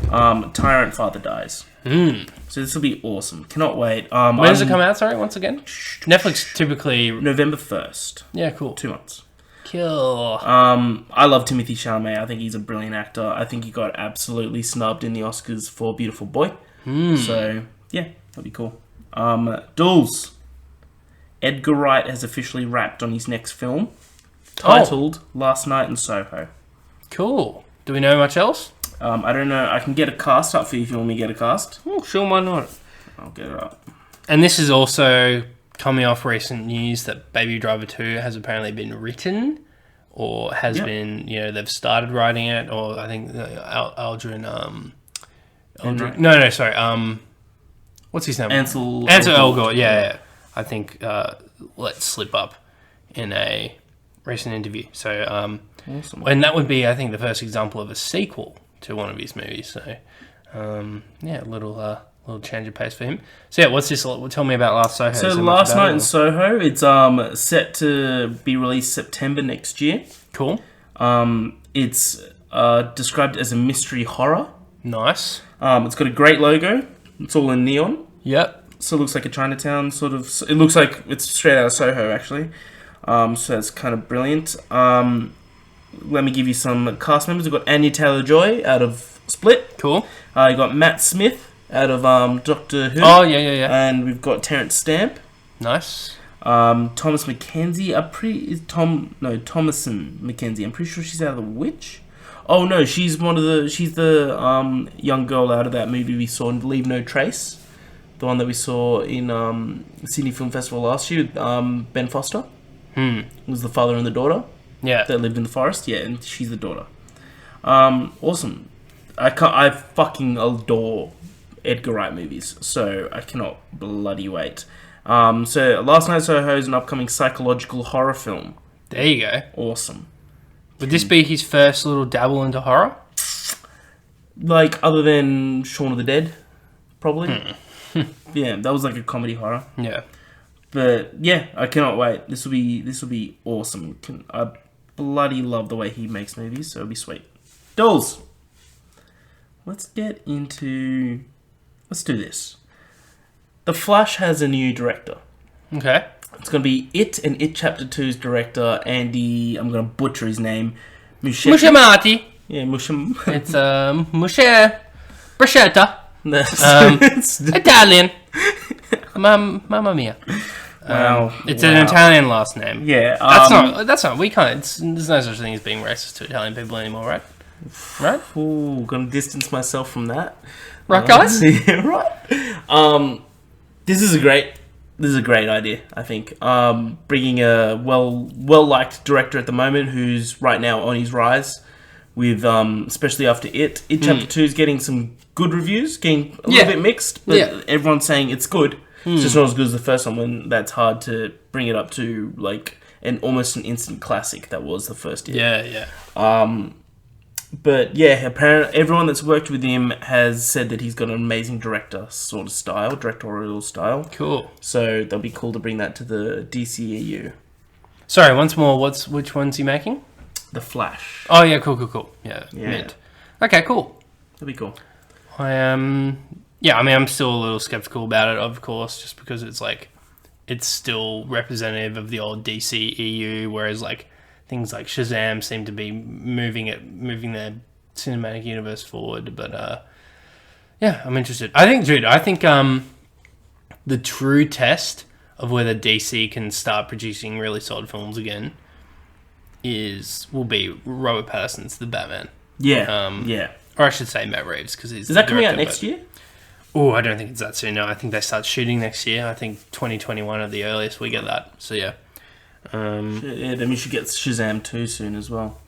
B: tyrant father dies. So this will be awesome. Cannot wait.
A: When does it come out, sorry, once again? Netflix typically...
B: November 1st.
A: Yeah, cool.
B: 2 months.
A: Cool.
B: I love Timothée Chalamet. I think he's a brilliant actor. I think he got absolutely snubbed in the Oscars for Beautiful Boy. So, yeah, that'll be cool. Dools. Edgar Wright has officially wrapped on his next film, titled Last Night in Soho.
A: Cool. Do we know much else?
B: I don't know. I can get a cast up for you if you want me to get a cast.
A: Oh, sure, why not?
B: I'll get it up.
A: And this is also coming off recent news that Baby Driver 2 has apparently been written, or has been, they've started writing it, or I think Aldrin, sorry, what's his name?
B: Ansel
A: Elgort, yeah. I think let slip up in a recent interview. So,
B: awesome.
A: And that would be, I think, the first example of a sequel to one of his movies. So, a little change of pace for him. So, yeah, what's this? Tell me about Last Soho.
B: So, Last Night in Soho, it's set to be released September next year.
A: Cool.
B: It's described as a mystery horror.
A: Nice.
B: It's got a great logo. It's all in neon.
A: Yep.
B: So it looks like a Chinatown sort of... It looks like it's straight out of Soho, actually. So it's kind of brilliant. Let me give you some cast members. We've got Anya Taylor-Joy out of Split.
A: Cool.
B: You got Matt Smith out of Doctor Who.
A: Oh, yeah.
B: And we've got Terence Stamp.
A: Nice.
B: Thomas Mackenzie. Thomason Mackenzie. I'm pretty sure she's out of The Witch. Oh, no, she's the young girl out of that movie we saw in Leave No Trace. The one that we saw in Sydney Film Festival last year with Ben Foster. It was the father and the daughter.
A: Yeah.
B: That lived in the forest. Yeah, and she's the daughter. Awesome. I fucking adore Edgar Wright movies, so I cannot bloody wait. So Last Night in Soho is an upcoming psychological horror film.
A: There you go.
B: Awesome.
A: Would this be his first little dabble into horror?
B: Like, other than Shaun of the Dead, probably. Yeah, that was like a comedy horror.
A: Yeah.
B: But yeah, I cannot wait. This will be awesome. I bloody love the way he makes movies, so it'll be sweet. Dools. Let's do this. The Flash has a new director.
A: Okay.
B: It's going to be It and It Chapter 2's director, Andy... I'm going to butcher his name.
A: Muschiamati.
B: Yeah, Musham...
A: It's Musche... Bruschetta.
B: It's
A: Italian. Mamma mia.
B: Wow.
A: It's an Italian last name.
B: Yeah.
A: That's not, we can't, there's no such thing as being racist to Italian people anymore, right? Right?
B: Ooh, gonna distance myself from that.
A: Right, guys?
B: Yeah, right. This is a great idea, I think. Bringing a well-liked director at the moment who's right now on his rise with, especially after It. It Chapter 2 is getting some good reviews, getting a little bit mixed, but everyone's saying it's good. It's just not as good as the first one when that's hard to bring it up to, like, almost an instant classic that was the first year.
A: Yeah.
B: But yeah, apparently everyone that's worked with him has said that he's got an amazing directorial style.
A: Cool.
B: So that'll be cool to bring that to the DCEU.
A: Sorry, once more, which one's he making?
B: The Flash.
A: Oh, yeah, cool. Yeah. Mint. Okay, cool.
B: That'll be cool.
A: Yeah, I mean, I'm still a little skeptical about it, of course, just because it's like, it's still representative of the old DCEU, whereas like things like Shazam seem to be moving their cinematic universe forward. But yeah, I'm interested. I think the true test of whether DC can start producing really solid films again will be Robert Pattinson's The Batman.
B: Yeah. Yeah.
A: Or I should say Matt Reeves, because he's...
B: Is that coming out next year?
A: Oh, I don't think it's that soon. No, I think they start shooting next year. I think 2021 at the earliest we get that. So yeah.
B: Then we should get Shazam 2 soon as well.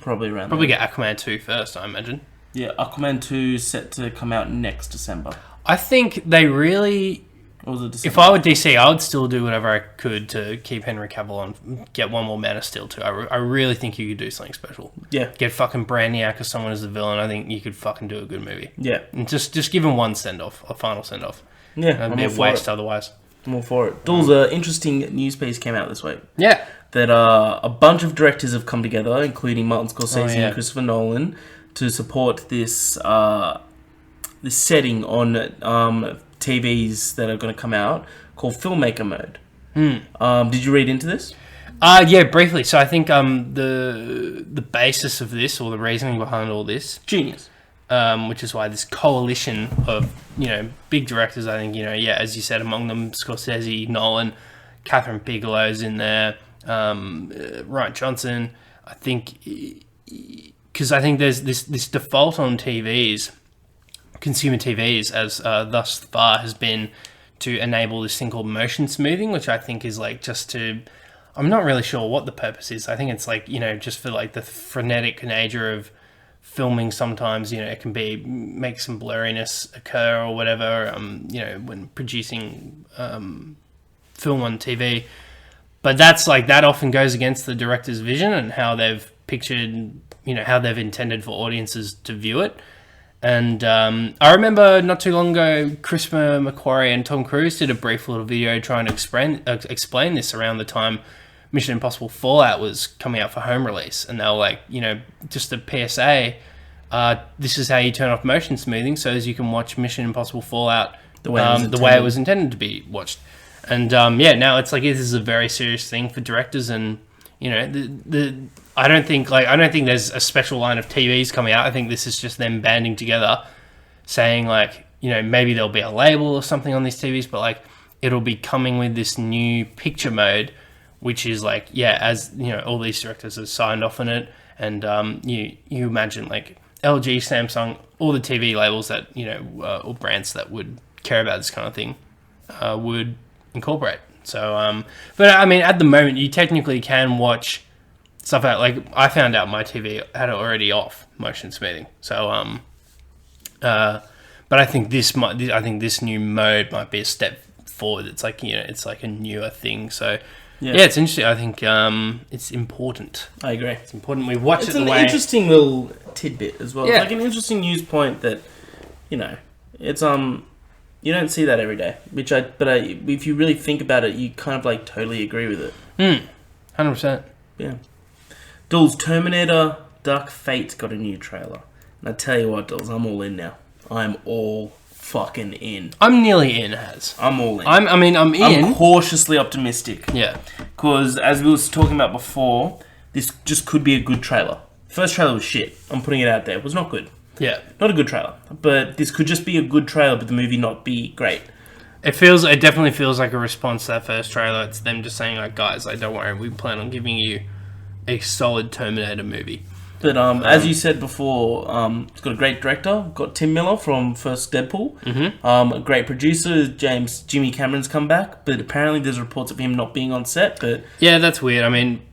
B: Probably around.
A: Probably get Aquaman 2 first, I imagine.
B: Yeah, Aquaman 2 is set to come out next December.
A: I think they really...
B: Or was it December?
A: If I were DC, I would still do whatever I could to keep Henry Cavill on, get one more Man of Steel too. I really think you could do something special.
B: Yeah.
A: Get fucking Brainiac or someone as the villain. I think you could fucking do a good movie.
B: Yeah.
A: And just give him one send-off, a final send-off.
B: Yeah,
A: That'd be a waste otherwise.
B: I'm all for it. Dools, an interesting news piece came out this week.
A: Yeah.
B: That a bunch of directors have come together, including Martin Scorsese and Christopher Nolan, to support this setting on TVs that are going to come out called Filmmaker Mode. Did you read into this?
A: Yeah, briefly. So I think the basis of this, or the reasoning behind all this,
B: genius.
A: Which is why this coalition of big directors, I think as you said, among them Scorsese, Nolan, Catherine Bigelow's in there, Rian Johnson. I think because I think there's this default on TVs, consumer TVs, as thus far has been to enable this thing called motion smoothing, which I think is like just to... I'm not really sure what the purpose is. I think it's like, just for like the frenetic nature of filming sometimes, it can make some blurriness occur or whatever, when producing film on TV. But that's like, that often goes against the director's vision and how they've pictured, how they've intended for audiences to view it. And I remember not too long ago, Chris McQuarrie and Tom Cruise did a brief little video trying to explain this around the time Mission Impossible Fallout was coming out for home release. And they were like, just a PSA, this is how you turn off motion smoothing so as you can watch Mission Impossible Fallout the way it was intended to be watched. And now it's like, this is a very serious thing for directors, and I don't think there's a special line of TVs coming out. I think this is just them banding together, saying like, maybe there'll be a label or something on these TVs, but like it'll be coming with this new picture mode, which is like, as all these directors have signed off on it, and you imagine like LG, Samsung, all the TV labels that or brands that would care about this kind of thing would incorporate. So, but I mean, at the moment, you technically can watch stuff out. Like, I found out my TV had it already off motion smoothing. So, but I think this new mode might be a step forward. It's like it's like a newer thing. So, yeah, it's interesting. I think it's important.
B: I agree.
A: It's important we watch it.
B: It's an interesting little tidbit as well.
A: Yeah.
B: It's like an interesting news point that it's you don't see that every day. If you really think about it, you kind of like totally agree with it.
A: 100%.
B: Yeah. Dools, Terminator Dark Fate got a new trailer. And I tell you what, Dools, I'm all in now. I'm all fucking in.
A: I'm nearly in, Has.
B: I'm all in.
A: I'm in.
B: I'm cautiously optimistic.
A: Yeah.
B: Because, as we was talking about before, this just could be a good trailer. First trailer was shit. I'm putting it out there. It was not good.
A: Yeah.
B: Not a good trailer. But this could just be a good trailer, but the movie not be great.
A: It definitely feels like a response to that first trailer. It's them just saying, like, guys, like, don't worry, we plan on giving you a solid Terminator movie.
B: But as you said before, it's got a great director. Got Tim Miller from first Deadpool.
A: Mm-hmm.
B: A great producer, Jimmy Cameron's come back. But apparently there's reports of him not being on set. But
A: yeah, that's weird. I mean,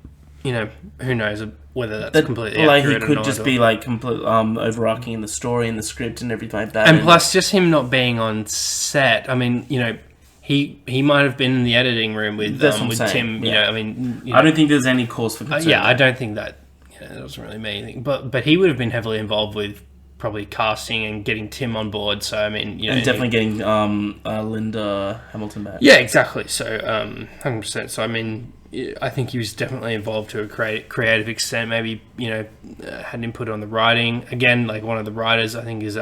A: you know, who knows whether that's completely
B: like
A: accurate
B: he could
A: or not,
B: just be like overarching in the story and the script and everything like that.
A: And plus, just him not being on set. I mean, you know, he might have been in the editing room with Tim. You know, I mean,
B: I don't think there's any cause for concern.
A: I don't think that. It doesn't really mean anything, but he would have been heavily involved with probably casting and getting Tim on board. So I mean, you know,
B: and definitely getting Linda Hamilton back.
A: Yeah, exactly. So 100%. So I mean, I think he was definitely involved to a creative extent. Maybe had input on the writing. Again, like one of the writers, I think is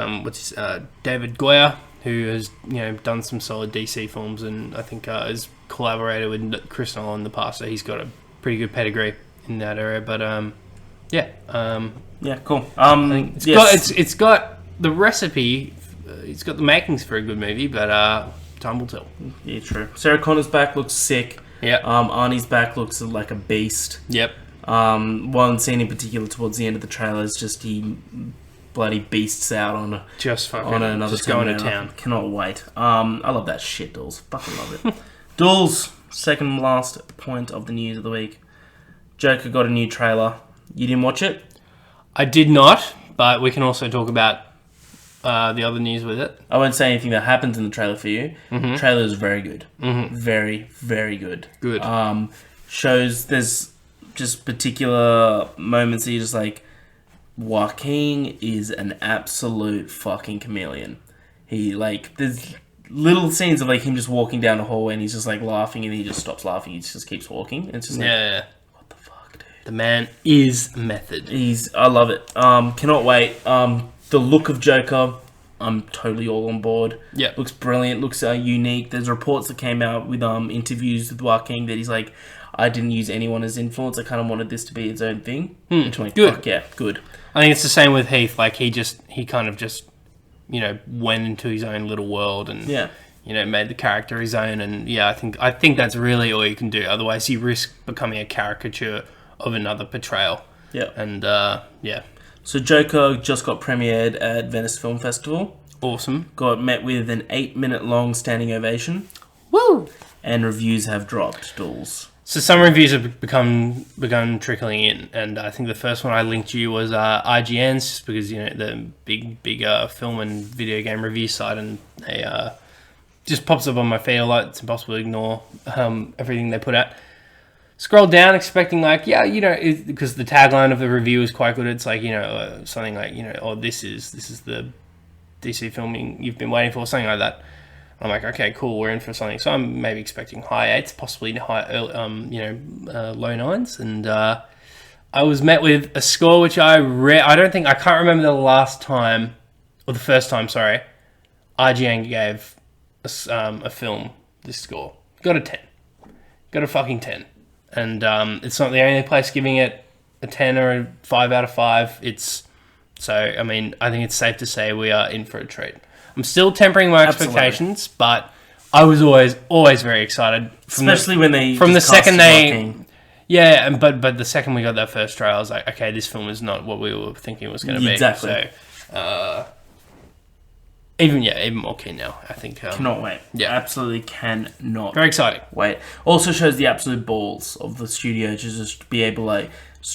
A: David Goyer, who has done some solid DC films, and I think has collaborated with Chris Nolan in the past. So he's got a pretty good pedigree in that area. But yeah,
B: cool.
A: I think it's got the recipe. It's got the makings for a good movie, but time will tell.
B: Yeah, true. Sarah Connor's back looks sick.
A: Yeah.
B: Arnie's back looks like a beast.
A: Yep.
B: One scene in particular towards the end of the trailer is just he bloody beasts out on another
A: just going to town.
B: Cannot wait. I love that shit, Dools. Fucking love it. Dools, second last point of the news of the week. Joker got a new trailer. You didn't watch it?
A: I did not, but we can also talk about the other news with it.
B: I won't say anything that happens in the trailer for you.
A: Mm-hmm.
B: The trailer is very good.
A: Mm-hmm.
B: Very, very good.
A: Good.
B: Shows there's just particular moments that you're just like, Joaquin is an absolute fucking chameleon. There's little scenes of like him just walking down the hallway and he's just like laughing and he just stops laughing. He just keeps walking. And it's just like, what the fuck, dude?
A: The man is method.
B: I love it. Cannot wait. The look of Joker, I'm totally all on board.
A: Yeah,
B: looks brilliant. Looks unique. There's reports that came out with interviews with Joaquin that he's like, I didn't use anyone as influence. I kind of wanted this to be its own thing. Which I'm like,
A: good.
B: Fuck yeah, good.
A: I think it's the same with Heath. Like he kind of just went into his own little world and made the character his own. And yeah, I think that's really all you can do. Otherwise, you risk becoming a caricature of another portrayal.
B: Yeah.
A: And yeah.
B: So Joker just got premiered at Venice Film Festival.
A: Awesome.
B: Got met with an 8-minute long standing ovation.
A: Woo!
B: And reviews have dropped, Dools.
A: So some reviews have begun trickling in, and I think the first one I linked you was IGN's, just because the big film and video game review site, and they just pops up on my feed a lot. It's impossible to ignore everything they put out. Scroll down, expecting because the tagline of the review is quite good. It's like something like this is the DC filming you've been waiting for, something like that. I'm like, okay, cool, we're in for something. So I'm maybe expecting high 8s, possibly high, low 9s, and I was met with a score which I can't remember the last time, or the first time, sorry, IGN gave a film this score. Got a 10. Got a fucking 10. And it's not the only place giving it a 10 or a 5 out of 5. I think it's safe to say we are in for a treat. I'm still tempering my expectations, but I was always very excited.
B: Especially when they
A: from the second but the second we got that first trailer, I was like, okay, this film is not what we were thinking it was going to be.
B: Exactly.
A: So, even more keen now. I think.
B: Cannot wait. Yeah, absolutely cannot.
A: Very exciting.
B: Wait. Also shows the absolute balls of the studio to just be able to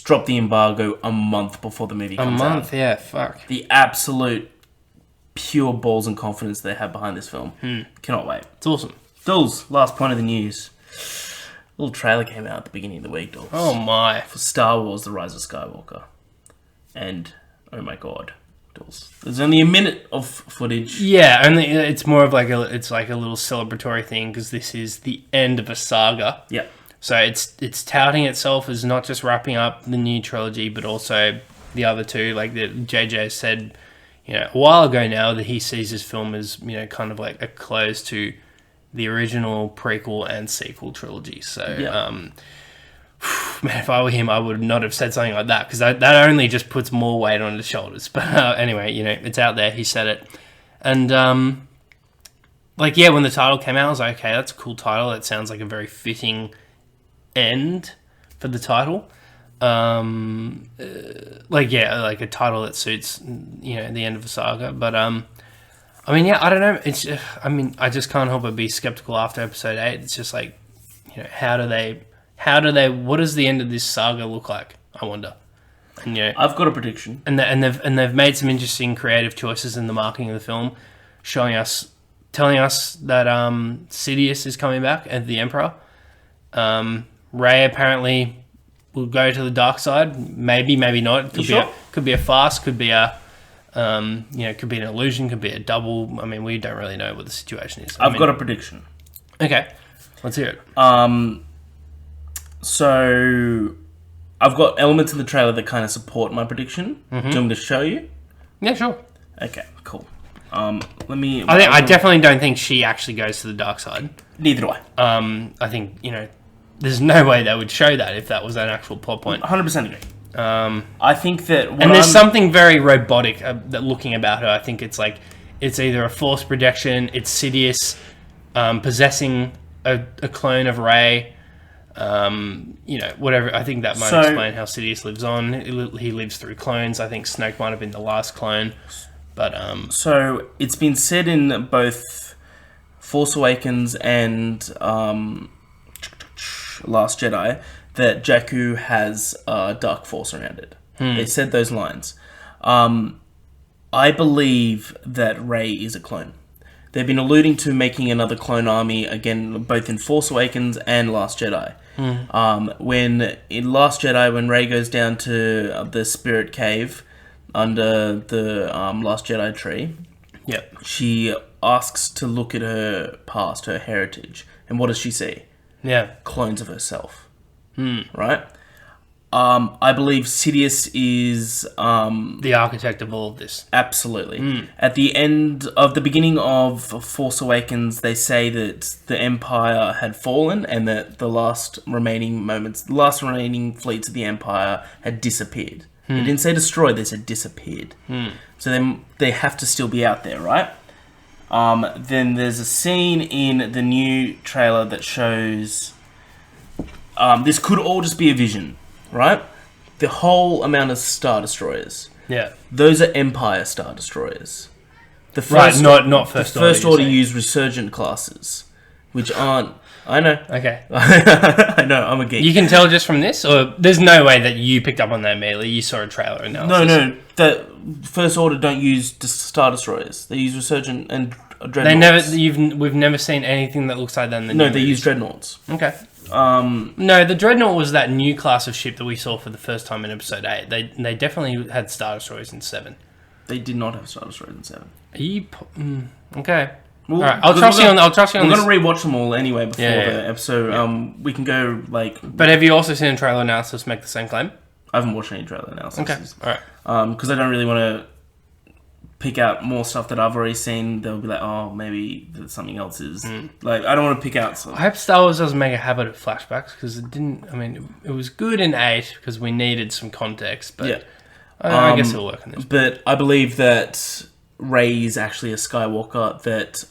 B: drop the embargo a month before the movie comes out.
A: A month, yeah. Fuck.
B: The absolute pure balls and confidence they have behind this film. Cannot wait.
A: It's awesome.
B: Dools, last point of the news. A little trailer came out at the beginning of the week, Dools.
A: Oh my.
B: For Star Wars The Rise of Skywalker. And, oh my god, Dools. There's only a minute of footage.
A: Yeah, only it's more of like a little celebratory thing because this is the end of a saga.
B: Yeah.
A: So it's touting itself as not just wrapping up the new trilogy, but also the other two. Like the JJ said, a while ago now that he sees this film as, kind of like a close to the original prequel and sequel trilogy. So, man, if I were him, I would not have said something like that, because that only just puts more weight on his shoulders. But anyway, it's out there. He said it. And, when the title came out, I was like, okay, that's a cool title. That sounds like a very fitting end for the title. Like a title that suits, the end of a saga. But, I don't know. It's, I just can't help but be skeptical after episode 8. It's just like, how do they, what does the end of this saga look like? I wonder. And,
B: I've got a prediction.
A: And they've made some interesting creative choices in the marketing of the film, telling us that, Sidious is coming back as the Emperor. Rey apparently will go to the dark side. Maybe not. Could be a farce. Could be a, could be an illusion. Could be a double. We don't really know what the situation is.
B: I've got a prediction.
A: Okay, let's hear it.
B: So I've got elements in the trailer that kind of support my prediction. Do you want me to show you?
A: Yeah, sure.
B: Okay, cool. Let me.
A: I definitely don't think she actually goes to the dark side.
B: Neither do
A: I. I think there's no way they would show that if that was an actual plot point.
B: 100% agree. I think that...
A: there's something very robotic looking about her. I think it's like... It's either a force projection, it's Sidious possessing a clone of Rey, whatever. I think that might explain how Sidious lives on. He lives through clones. I think Snoke might have been the last clone. But...
B: So, it's been said in both Force Awakens and... Last Jedi, that Jakku has a dark force around it. They said those lines. I believe that Rey is a clone. They've been alluding to making another clone army, again, both in Force Awakens and Last Jedi. When in Last Jedi, when Rey goes down to the Spirit Cave under the Last Jedi tree, she asks to look at her past, her heritage. And what does she see?
A: Yeah.
B: Clones of herself. Right? I believe Sidious is...
A: the architect of all of this.
B: Absolutely. At the beginning of Force Awakens, they say that the Empire had fallen and that the last remaining fleets of the Empire had disappeared. They didn't say destroyed, they said disappeared. So they have to still be out there, right? Then there's a scene in the new trailer that shows... this could all just be a vision, right? The whole amount of Star Destroyers.
A: Yeah.
B: Those are Empire Star Destroyers. The
A: first, not First Order.
B: The First Order use Resurgent classes, which aren't... I know.
A: Okay.
B: I know, I'm a geek.
A: You can tell just from this, or there's no way that you picked up on that immediately. You saw a trailer analysis.
B: No. The First Order don't use Star Destroyers. They use Resurgent and Dreadnoughts.
A: We've never seen anything that looks like that in the
B: No, they use Dreadnoughts.
A: Okay. No, the Dreadnought was that new class of ship that we saw for the first time in Episode 8. They definitely had Star Destroyers in 7.
B: They did not have Star Destroyers in 7.
A: Okay.
B: Well,
A: all right, I'll trust you on
B: We're
A: this.
B: going to rewatch them all anyway before the episode.
A: Yeah.
B: We can go,
A: But have you also seen a trailer analysis make the same claim?
B: I haven't watched any trailer analysis.
A: Okay, alright.
B: Because I don't really want to pick out more stuff that I've already seen. They'll be like, oh, maybe something else is... I don't want to pick out something.
A: I hope Star Wars doesn't make a habit of flashbacks, because it didn't... it was good in 8, because we needed some context, but... I guess it'll work in this.
B: But I believe that Rey is actually a Skywalker, that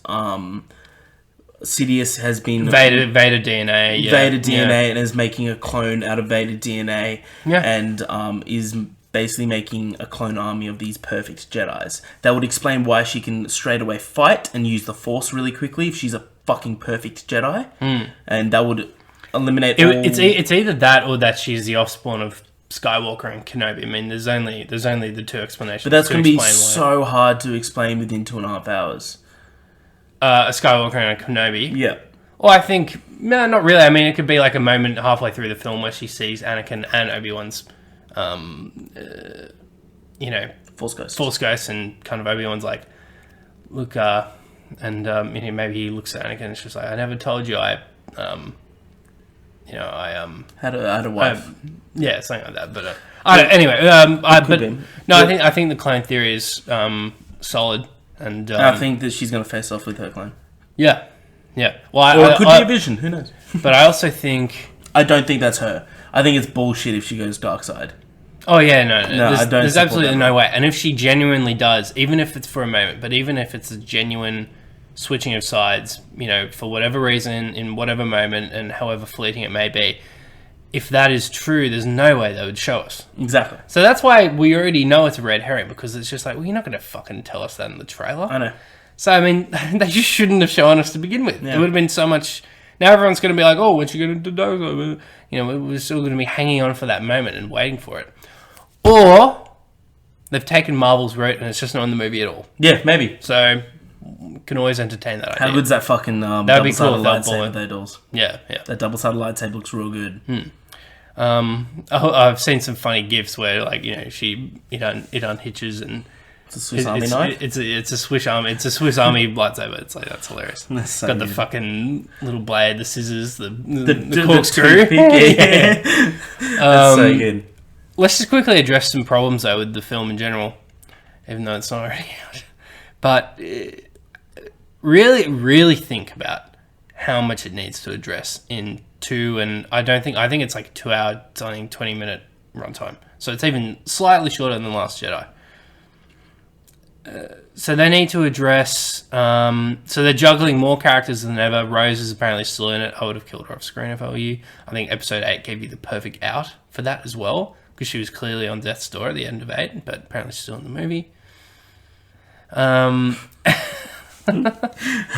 B: Sidious has been...
A: Vader DNA, yeah.
B: Vader DNA, and is making a clone out of Vader DNA, and is basically making a clone army of these perfect Jedis. That would explain why she can straight away fight and use the Force really quickly if she's a fucking perfect Jedi. And that would eliminate all...
A: It's either that or that she's the offspawn of Skywalker and Kenobi. There's only the two explanations.
B: But that's going to be so hard to explain within 2.5 hours.
A: A Skywalker and a Kenobi.
B: Yeah.
A: Well, I think not really. It could be like a moment halfway through the film where she sees Anakin and Obi-Wan's, Force Ghost, and kind of Obi-Wan's like, look, and maybe he looks at Anakin and it's just like, I never told you I
B: had a wife.
A: Something like that. But anyway, I think the clone theory is solid. And
B: I think that she's going to face off with her clone.
A: Yeah. Well,
B: Or it could be a Vision. Who knows?
A: But I also think...
B: I don't think that's her. I think it's bullshit if she goes dark side.
A: Oh, yeah, no.
B: I don't
A: there's
B: support
A: absolutely
B: that.
A: no way. And if she genuinely does, even if it's for a moment, but even if it's a genuine switching of sides, you know, for whatever reason, in whatever moment, and however fleeting it may be, if that is true, there's no way they would show us.
B: Exactly.
A: So that's why we already know it's a red herring, because it's just like, well, you're not going to fucking tell us that in the trailer.
B: I know.
A: So, I mean, they just shouldn't have shown us to begin with.
B: Yeah.
A: It would have been so much... Now everyone's going to be like, oh, when's she going to do? You know, we're still going to be hanging on for that moment and waiting for it. Or they've taken Marvel's route and it's just not in the movie at all.
B: Yeah, maybe.
A: So, can always entertain that idea.
B: How good's that fucking
A: That'd be cool
B: double-sided
A: if they'll
B: lightsaber,
A: pull
B: though, Dools?
A: Yeah.
B: That double-sided lightsaber looks real good.
A: I've seen some funny gifs where, like, you know, it unhitches and
B: It's a Swiss Army knife?
A: it's a Swiss Army lightsaber. It's like, that's hilarious.
B: That's so
A: Got the
B: good.
A: fucking little blade, the scissors, the
B: The
A: corkscrew.
B: toothpick, yeah. That's so good.
A: Let's just quickly address some problems though with the film in general, even though it's not already out. But really think about how much it needs to address in I think it's like 2 hour, 20-minute runtime. So it's even slightly shorter than Last Jedi. So they need to address... so they're juggling more characters than ever. Rose is apparently still in it. I would have killed her off screen if I were you. I think Episode 8 gave you the perfect out for that as well, because she was clearly on death's door at the end of 8, but apparently she's still in the movie.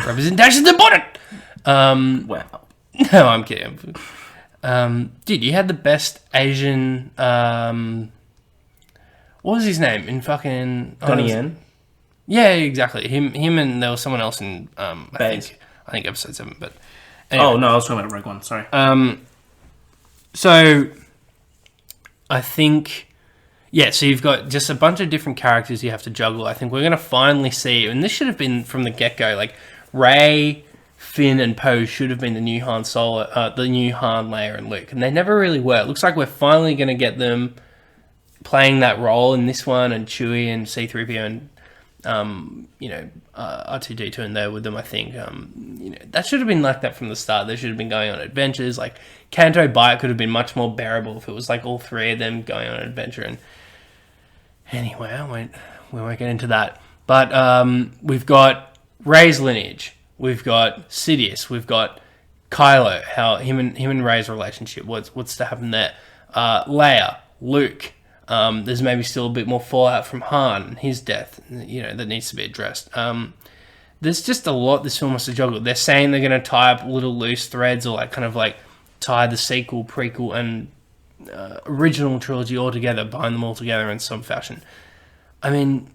A: Representation's important!
B: Wow.
A: No, I'm kidding. Dude, you had the best Asian... what was his name? In fucking...
B: Donnie Yen?
A: Yeah, exactly. Him, and there was someone else in I think episode 7. But anyway.
B: Oh no, I was talking about Rogue One. Sorry.
A: So I think so you've got just a bunch of different characters you have to juggle. I think we're gonna finally see, and this should have been from the get go. Like Rey, Finn, and Poe should have been the new Han Solo, the new Han, Leia, and Luke, and they never really were. It looks like we're finally gonna get them playing that role in this one, and Chewie and C-3PO and R2-D2 in there with them. I think that should have been like that from the start. They should have been going on adventures. Like Canto Bight could have been much more bearable if it was like all three of them going on an adventure. And anyway, we won't get into that. But we've got Rey's lineage. We've got Sidious. We've got Kylo. How him and Rey's relationship. What's to happen there? Leia, Luke. There's maybe still a bit more fallout from Han and his death, that needs to be addressed. There's just a lot this film has to juggle. They're saying they're going to tie up little loose threads or like kind of like tie the sequel, prequel, and original trilogy all together, bind them all together in some fashion. I mean,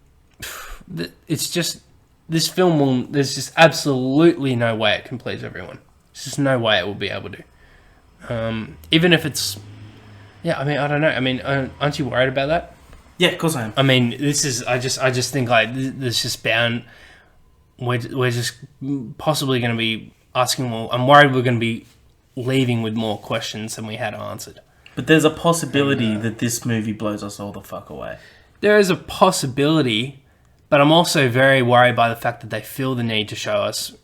A: it's just, this film there's just absolutely no way it can please everyone. There's just no way it will be able to. Even if it's... Yeah, I mean, I don't know. I mean, aren't you worried about that?
B: Yeah, of course I am.
A: I mean, this is... I just think, like, there's just bound... We're just possibly going to be asking more... I'm worried we're going to be leaving with more questions than we had answered.
B: But there's a possibility that this movie blows us all the fuck away.
A: There is a possibility, but I'm also very worried by the fact that they feel the need to show us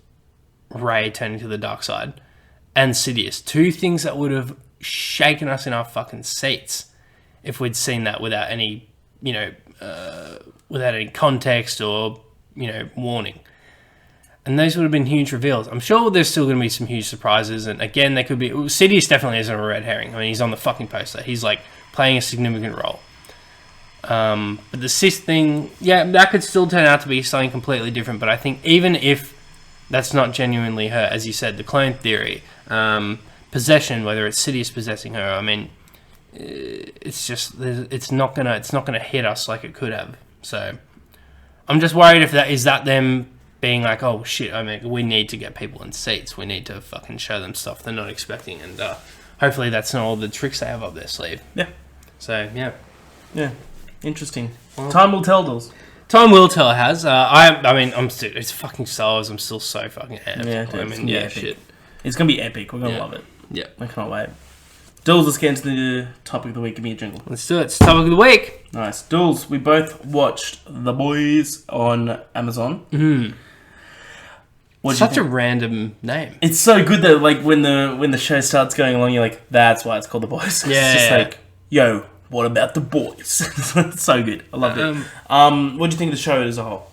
A: Rey turning to the dark side and Sidious. Two things that would have shaken us in our fucking seats if we'd seen that without any, without any context or, warning. And those would have been huge reveals. I'm sure there's still going to be some huge surprises. And again, there could be... Sidious definitely isn't a red herring. I mean, he's on the fucking poster. He's, like, playing a significant role. But the Sith thing... Yeah, that could still turn out to be something completely different. But I think even if that's not genuinely her, as you said, the clone theory, possession, whether it's Sidious possessing her, I mean, it's just... It's not gonna hit us like it could have. So, I'm just worried if that... Is that them... being like, oh shit, I mean, we need to get people in seats. We need to fucking show them stuff they're not expecting, and hopefully that's not all the tricks they have up their sleeve.
B: Yeah.
A: So yeah.
B: Yeah. Interesting. Well, time will tell, Dools.
A: Time will tell. Has I mean, it's fucking Star Wars. I'm still so fucking amped.
B: Yeah,
A: I mean, yeah, shit.
B: It's gonna be epic. We're gonna love it.
A: Yeah,
B: I can't wait. Dools, let's get into the topic of the week. Give me a jingle.
A: Let's do it. It's topic of the week.
B: Nice. Dools, we both watched The Boys on Amazon.
A: Mm.
B: What'd
A: Such
B: you
A: a
B: think?
A: random name.
B: It's so good that like when the show starts going along, you're like, that's why it's called The Boys.
A: Yeah.
B: It's just like, yo, what about The Boys? It's so good. I loved it. What do you think of the show as a whole?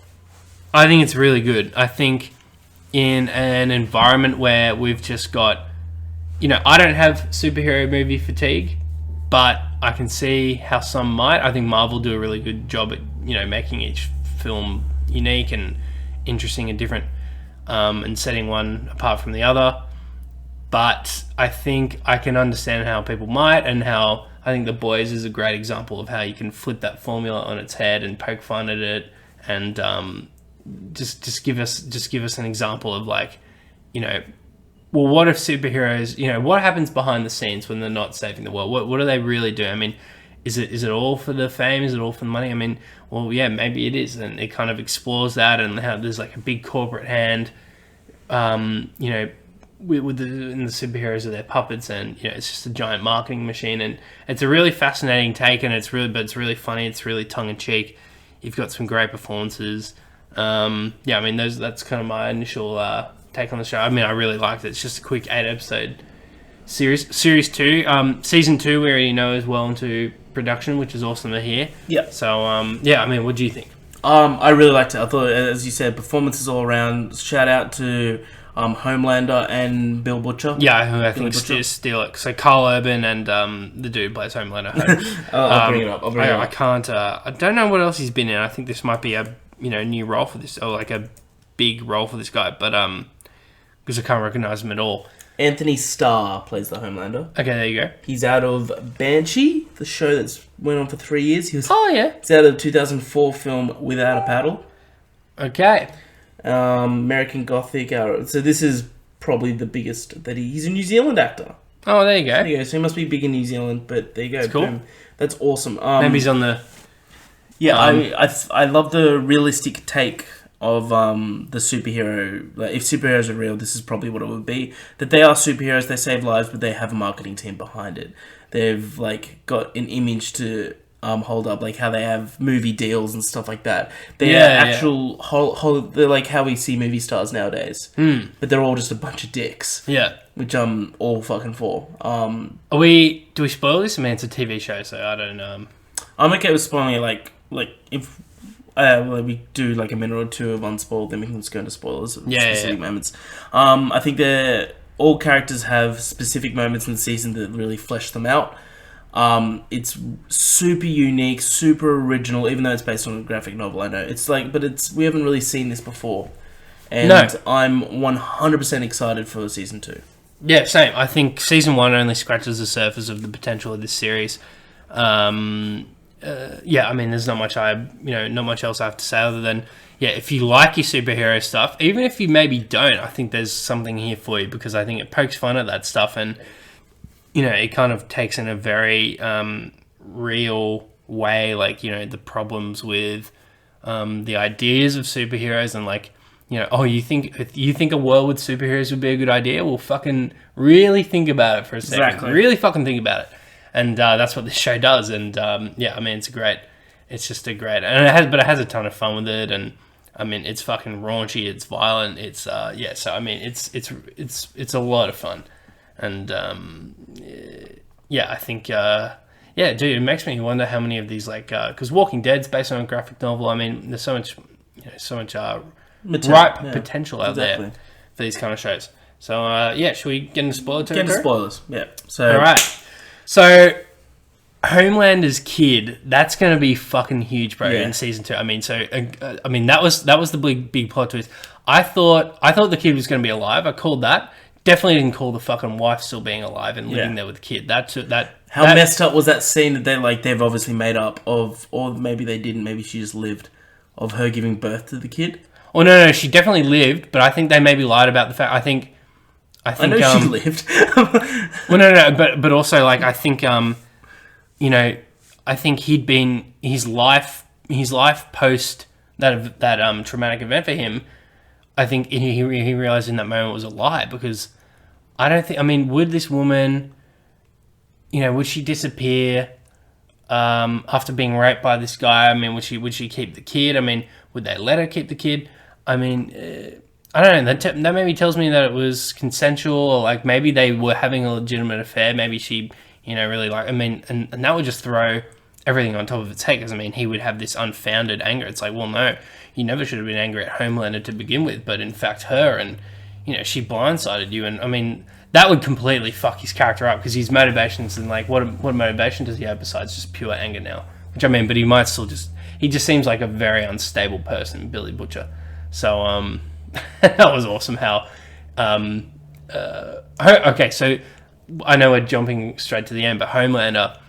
A: I think it's really good. I think in an environment where we've just got, I don't have superhero movie fatigue, but I can see how some might. I think Marvel do a really good job at, making each film unique and interesting and different, and setting one apart from the other. But I think I can understand how people might, and how I think The Boys is a great example of how you can flip that formula on its head and poke fun at it, and just give us an example of like, well, what if superheroes, what happens behind the scenes when they're not saving the world? What do they really do? I mean, is it all for the fame? Is it all for the money? I mean, well, yeah, maybe it is, and it kind of explores that, and how there's like a big corporate hand, with the superheroes are their puppets, and it's just a giant marketing machine, and it's a really fascinating take, and it's really funny. It's really tongue in cheek. You've got some great performances. I mean, that's kind of my initial take on the show. I mean, I really liked it. It's just a quick 8-episode series. Series 2, season 2, we already know is well into production, which is awesome to hear.
B: Yeah.
A: So, I mean, what do you think?
B: I really liked it. I thought, as you said, performances all around. Shout out to Homelander and Bill Butcher.
A: Yeah, who I think steal it. So Carl Urban and the dude plays Homelander.
B: I'll bring it up.
A: I can't. I don't know what else he's been in. I think this might be a new role for this, or like a big role for this guy. But because I can't recognize him at all.
B: Anthony Starr plays the Homelander.
A: Okay, there you go.
B: He's out of Banshee, the show that's went on for 3 years. He's out of the 2004 film Without a Paddle.
A: Okay.
B: American Gothic. So this is probably the biggest that he's a New Zealand actor.
A: Oh, there you go.
B: There you go. So he must be big in New Zealand, but there you go.
A: That's cool.
B: Boom. That's awesome.
A: Maybe he's on the...
B: Yeah, I love the realistic take of the superhero. Like, if superheroes are real, this is probably what it would be. That they are superheroes, they save lives, but they have a marketing team behind it. They've like got an image to hold up, like how they have movie deals and stuff like that. They're actual whole. They're like how we see movie stars nowadays, but they're all just a bunch of dicks.
A: Yeah,
B: which I'm all fucking for.
A: Do we spoil this? I mean, it's a TV show, so I don't know.
B: I'm okay with spoiling it. Like if we do like a minute or two of unspoiled, then we can just go into spoilers of specific moments. I think that all characters have specific moments in the season that really flesh them out. It's super unique, super original, even though it's based on a graphic novel. I know it's like, but we haven't really seen this before, and I'm 100% excited for season 2.
A: Yeah, same. I think season 1 only scratches the surface of the potential of this series. I mean, there's not much else I have to say other than, if you like your superhero stuff, even if you maybe don't, I think there's something here for you, because I think it pokes fun at that stuff, and it kind of takes in a very real way, like, the problems with the ideas of superheroes, and like, you think a world with superheroes would be a good idea? Well, fucking really think about it for a second.
B: Exactly.
A: Really fucking think about it. And that's what this show does. And I mean, it's just a great, and it has a ton of fun with it. And I mean, it's fucking raunchy, it's violent, it's so I mean, it's a lot of fun. And I think dude, it makes me wonder how many of these, like, because Walking Dead's based on a graphic novel. I mean, there's so much potential out there for these kind of shows. So should we get into spoiler territory?
B: Get into spoilers. Yeah. So
A: all right. So Homelander's kid, that's going to be fucking huge, bro, in season 2. I mean, that was the big plot twist. I thought the kid was going to be alive. I called that. Definitely didn't call the fucking wife still being alive and living there with the kid. How
B: messed up was that scene that they've obviously made up of, or maybe they didn't, maybe she just lived, of her giving birth to the kid?
A: Oh, no, she definitely lived, but I think they maybe lied about the fact. I think
B: I know she lived.
A: Well, no, but also, like, I think I think he'd been his life post that traumatic event for him. I think he realized in that moment it was a lie, because I don't think. I mean, would this woman would she disappear after being raped by this guy? I mean, would she keep the kid? I mean, would they let her keep the kid? I mean, I don't know. That maybe tells me that it was consensual, or like maybe they were having a legitimate affair. Maybe she, really like. I mean, and that would just throw everything on top of its head. Because I mean, he would have this unfounded anger. It's like, well, no, you never should have been angry at Homelander to begin with, but in fact, her, and she blindsided you, and I mean. That would completely fuck his character up because his motivations and like what motivation does he have besides just pure anger now? Which I mean, but he might still he just seems like a very unstable person, Billy Butcher. So that was awesome. How okay, so I know we're jumping straight to the end, but Homelander,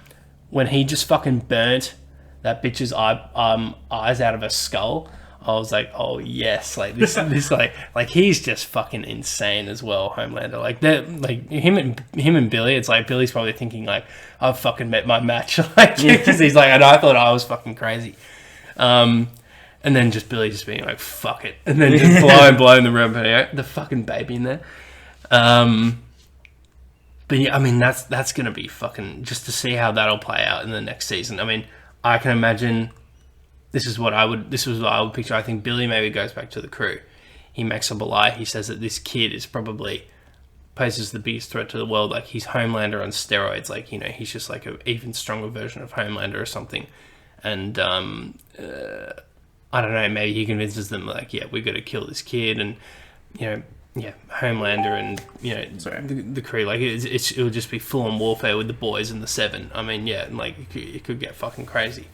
A: when he just fucking burnt that bitch's eyes out of her skull. I was like, oh yes, like this like he's just fucking insane as well, Homelander. Like that, like him and Billy. It's like Billy's probably thinking like, I've fucking met my match, like because he's like, and I thought I was fucking crazy. And then just Billy just being like, fuck it, and then just blowing the room, the fucking baby in there. But yeah, I mean that's gonna be fucking just to see how that'll play out in the next season. I mean, I can imagine. This is what I would picture. I think Billy maybe goes back to the crew. He makes up a lie. He says that this kid is probably poses the biggest threat to the world. Like he's Homelander on steroids. Like he's just like an even stronger version of Homelander or something. And I don't know. Maybe he convinces them like, yeah, we got to kill this kid. And Homelander and the crew. Like it'll just be full on warfare with the boys and the Seven. I mean, yeah, like it could get fucking crazy.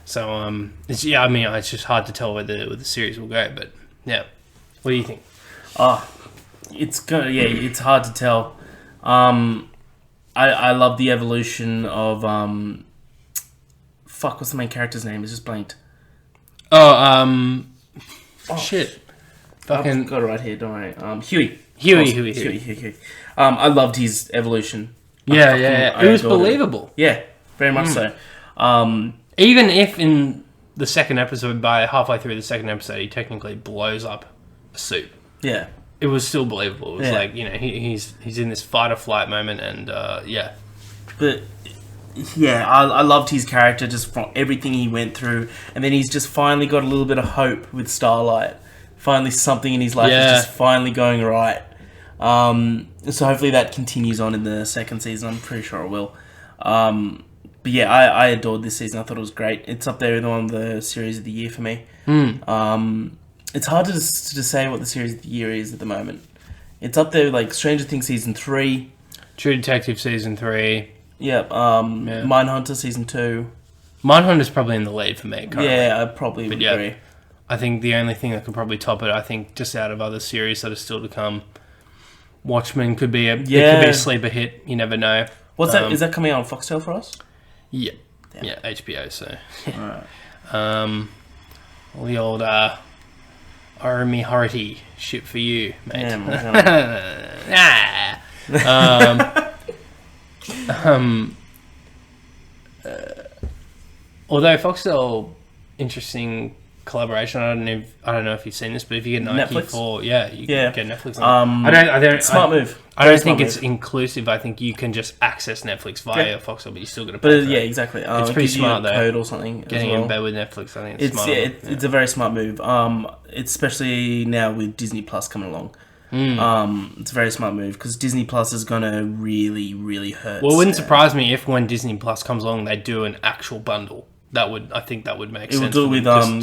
A: So it's just hard to tell where the series will go, but yeah, what do you think?
B: It's hard to tell. I love the evolution of what's the main character's name? It's just blanked.
A: Shit,
B: fucking I've got it right here. Don't worry. Huey. I loved his evolution.
A: Yeah. It was believable.
B: Yeah, very much so.
A: Even if in the second episode, by halfway through the second episode, he technically blows up a suit.
B: Yeah.
A: It was still believable. It was like, he's in this fight or flight moment and, yeah.
B: But, yeah, I loved his character just from everything he went through. And then he's just finally got a little bit of hope with Starlight. Finally something in his life is just finally going right. So hopefully that continues on in the second season. I'm pretty sure it will. But yeah, I adored this season. I thought it was great. It's up there with one of the series of the year for me. It's hard to say what the series of the year is at the moment. It's up there with like Stranger Things season 3,
A: True Detective season 3.
B: Yep. Mindhunter season 2.
A: Mindhunter's probably in the lead for me currently.
B: Yeah, I probably would agree.
A: I think the only thing that could probably top it, I think, just out of other series that are still to come, Watchmen could be a sleeper hit. You never know.
B: What's that? Is that coming out on Foxtel for us?
A: Yeah. Damn. Yeah, HBO, so.
B: Alright.
A: The old Army Hearty shit for you, mate.
B: Yeah,
A: although Foxtel, interesting collaboration. I don't know if you've seen this, but if you get Nike
B: Netflix?
A: you can get Netflix.
B: Smart move.
A: I don't think it's inclusive. I think you can just access Netflix via Foxtel, but you still got to pay for it.
B: Exactly.
A: It's pretty smart though.
B: Code or something.
A: Getting in bed with Netflix, I think it's smart.
B: It's a very smart move. Especially now with Disney Plus coming along. It's a very smart move because Disney Plus is gonna really, really hurt.
A: Well, it wouldn't surprise me if when Disney Plus comes along, they do an actual bundle. I think that would make sense.
B: We'll do it with we'll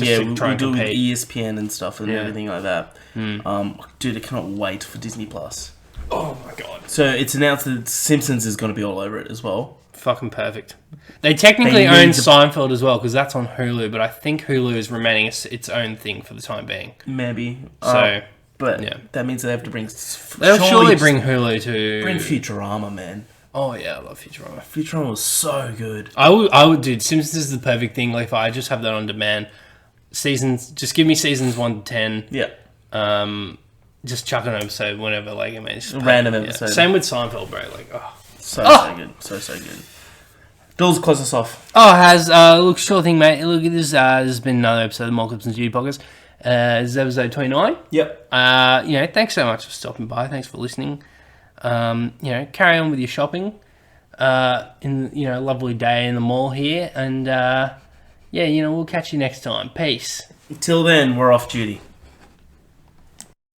B: do with ESPN and stuff and everything like that. Dude, I cannot wait for Disney Plus.
A: Oh my god!
B: So it's announced that Simpsons is going to be all over it as well.
A: Fucking perfect. They technically own Seinfeld as well because that's on Hulu, but I think Hulu is remaining its own thing for the time being.
B: Maybe.
A: So,
B: but that means they have to bring.
A: They'll surely bring Hulu to
B: bring Futurama, man.
A: Oh yeah, I love Futurama.
B: Futurama was so good.
A: I would, dude. Simpsons is the perfect thing. Like if I just have that on demand, just give me seasons 1 to 10.
B: Yeah.
A: Just chuck an episode whenever, like I mean, just
B: random episode.
A: Yeah. Same with Seinfeld, bro. Like,
B: so good, so good. Dools, close us off.
A: Look, sure thing, mate. Look at this. This has been another episode of the Mall Clips and Judy podcast. This is episode 29.
B: Yep.
A: Thanks so much for stopping by. Thanks for listening. Carry on with your shopping. in a lovely day in the mall here, and we'll catch you next time. Peace.
B: Till then, we're off duty.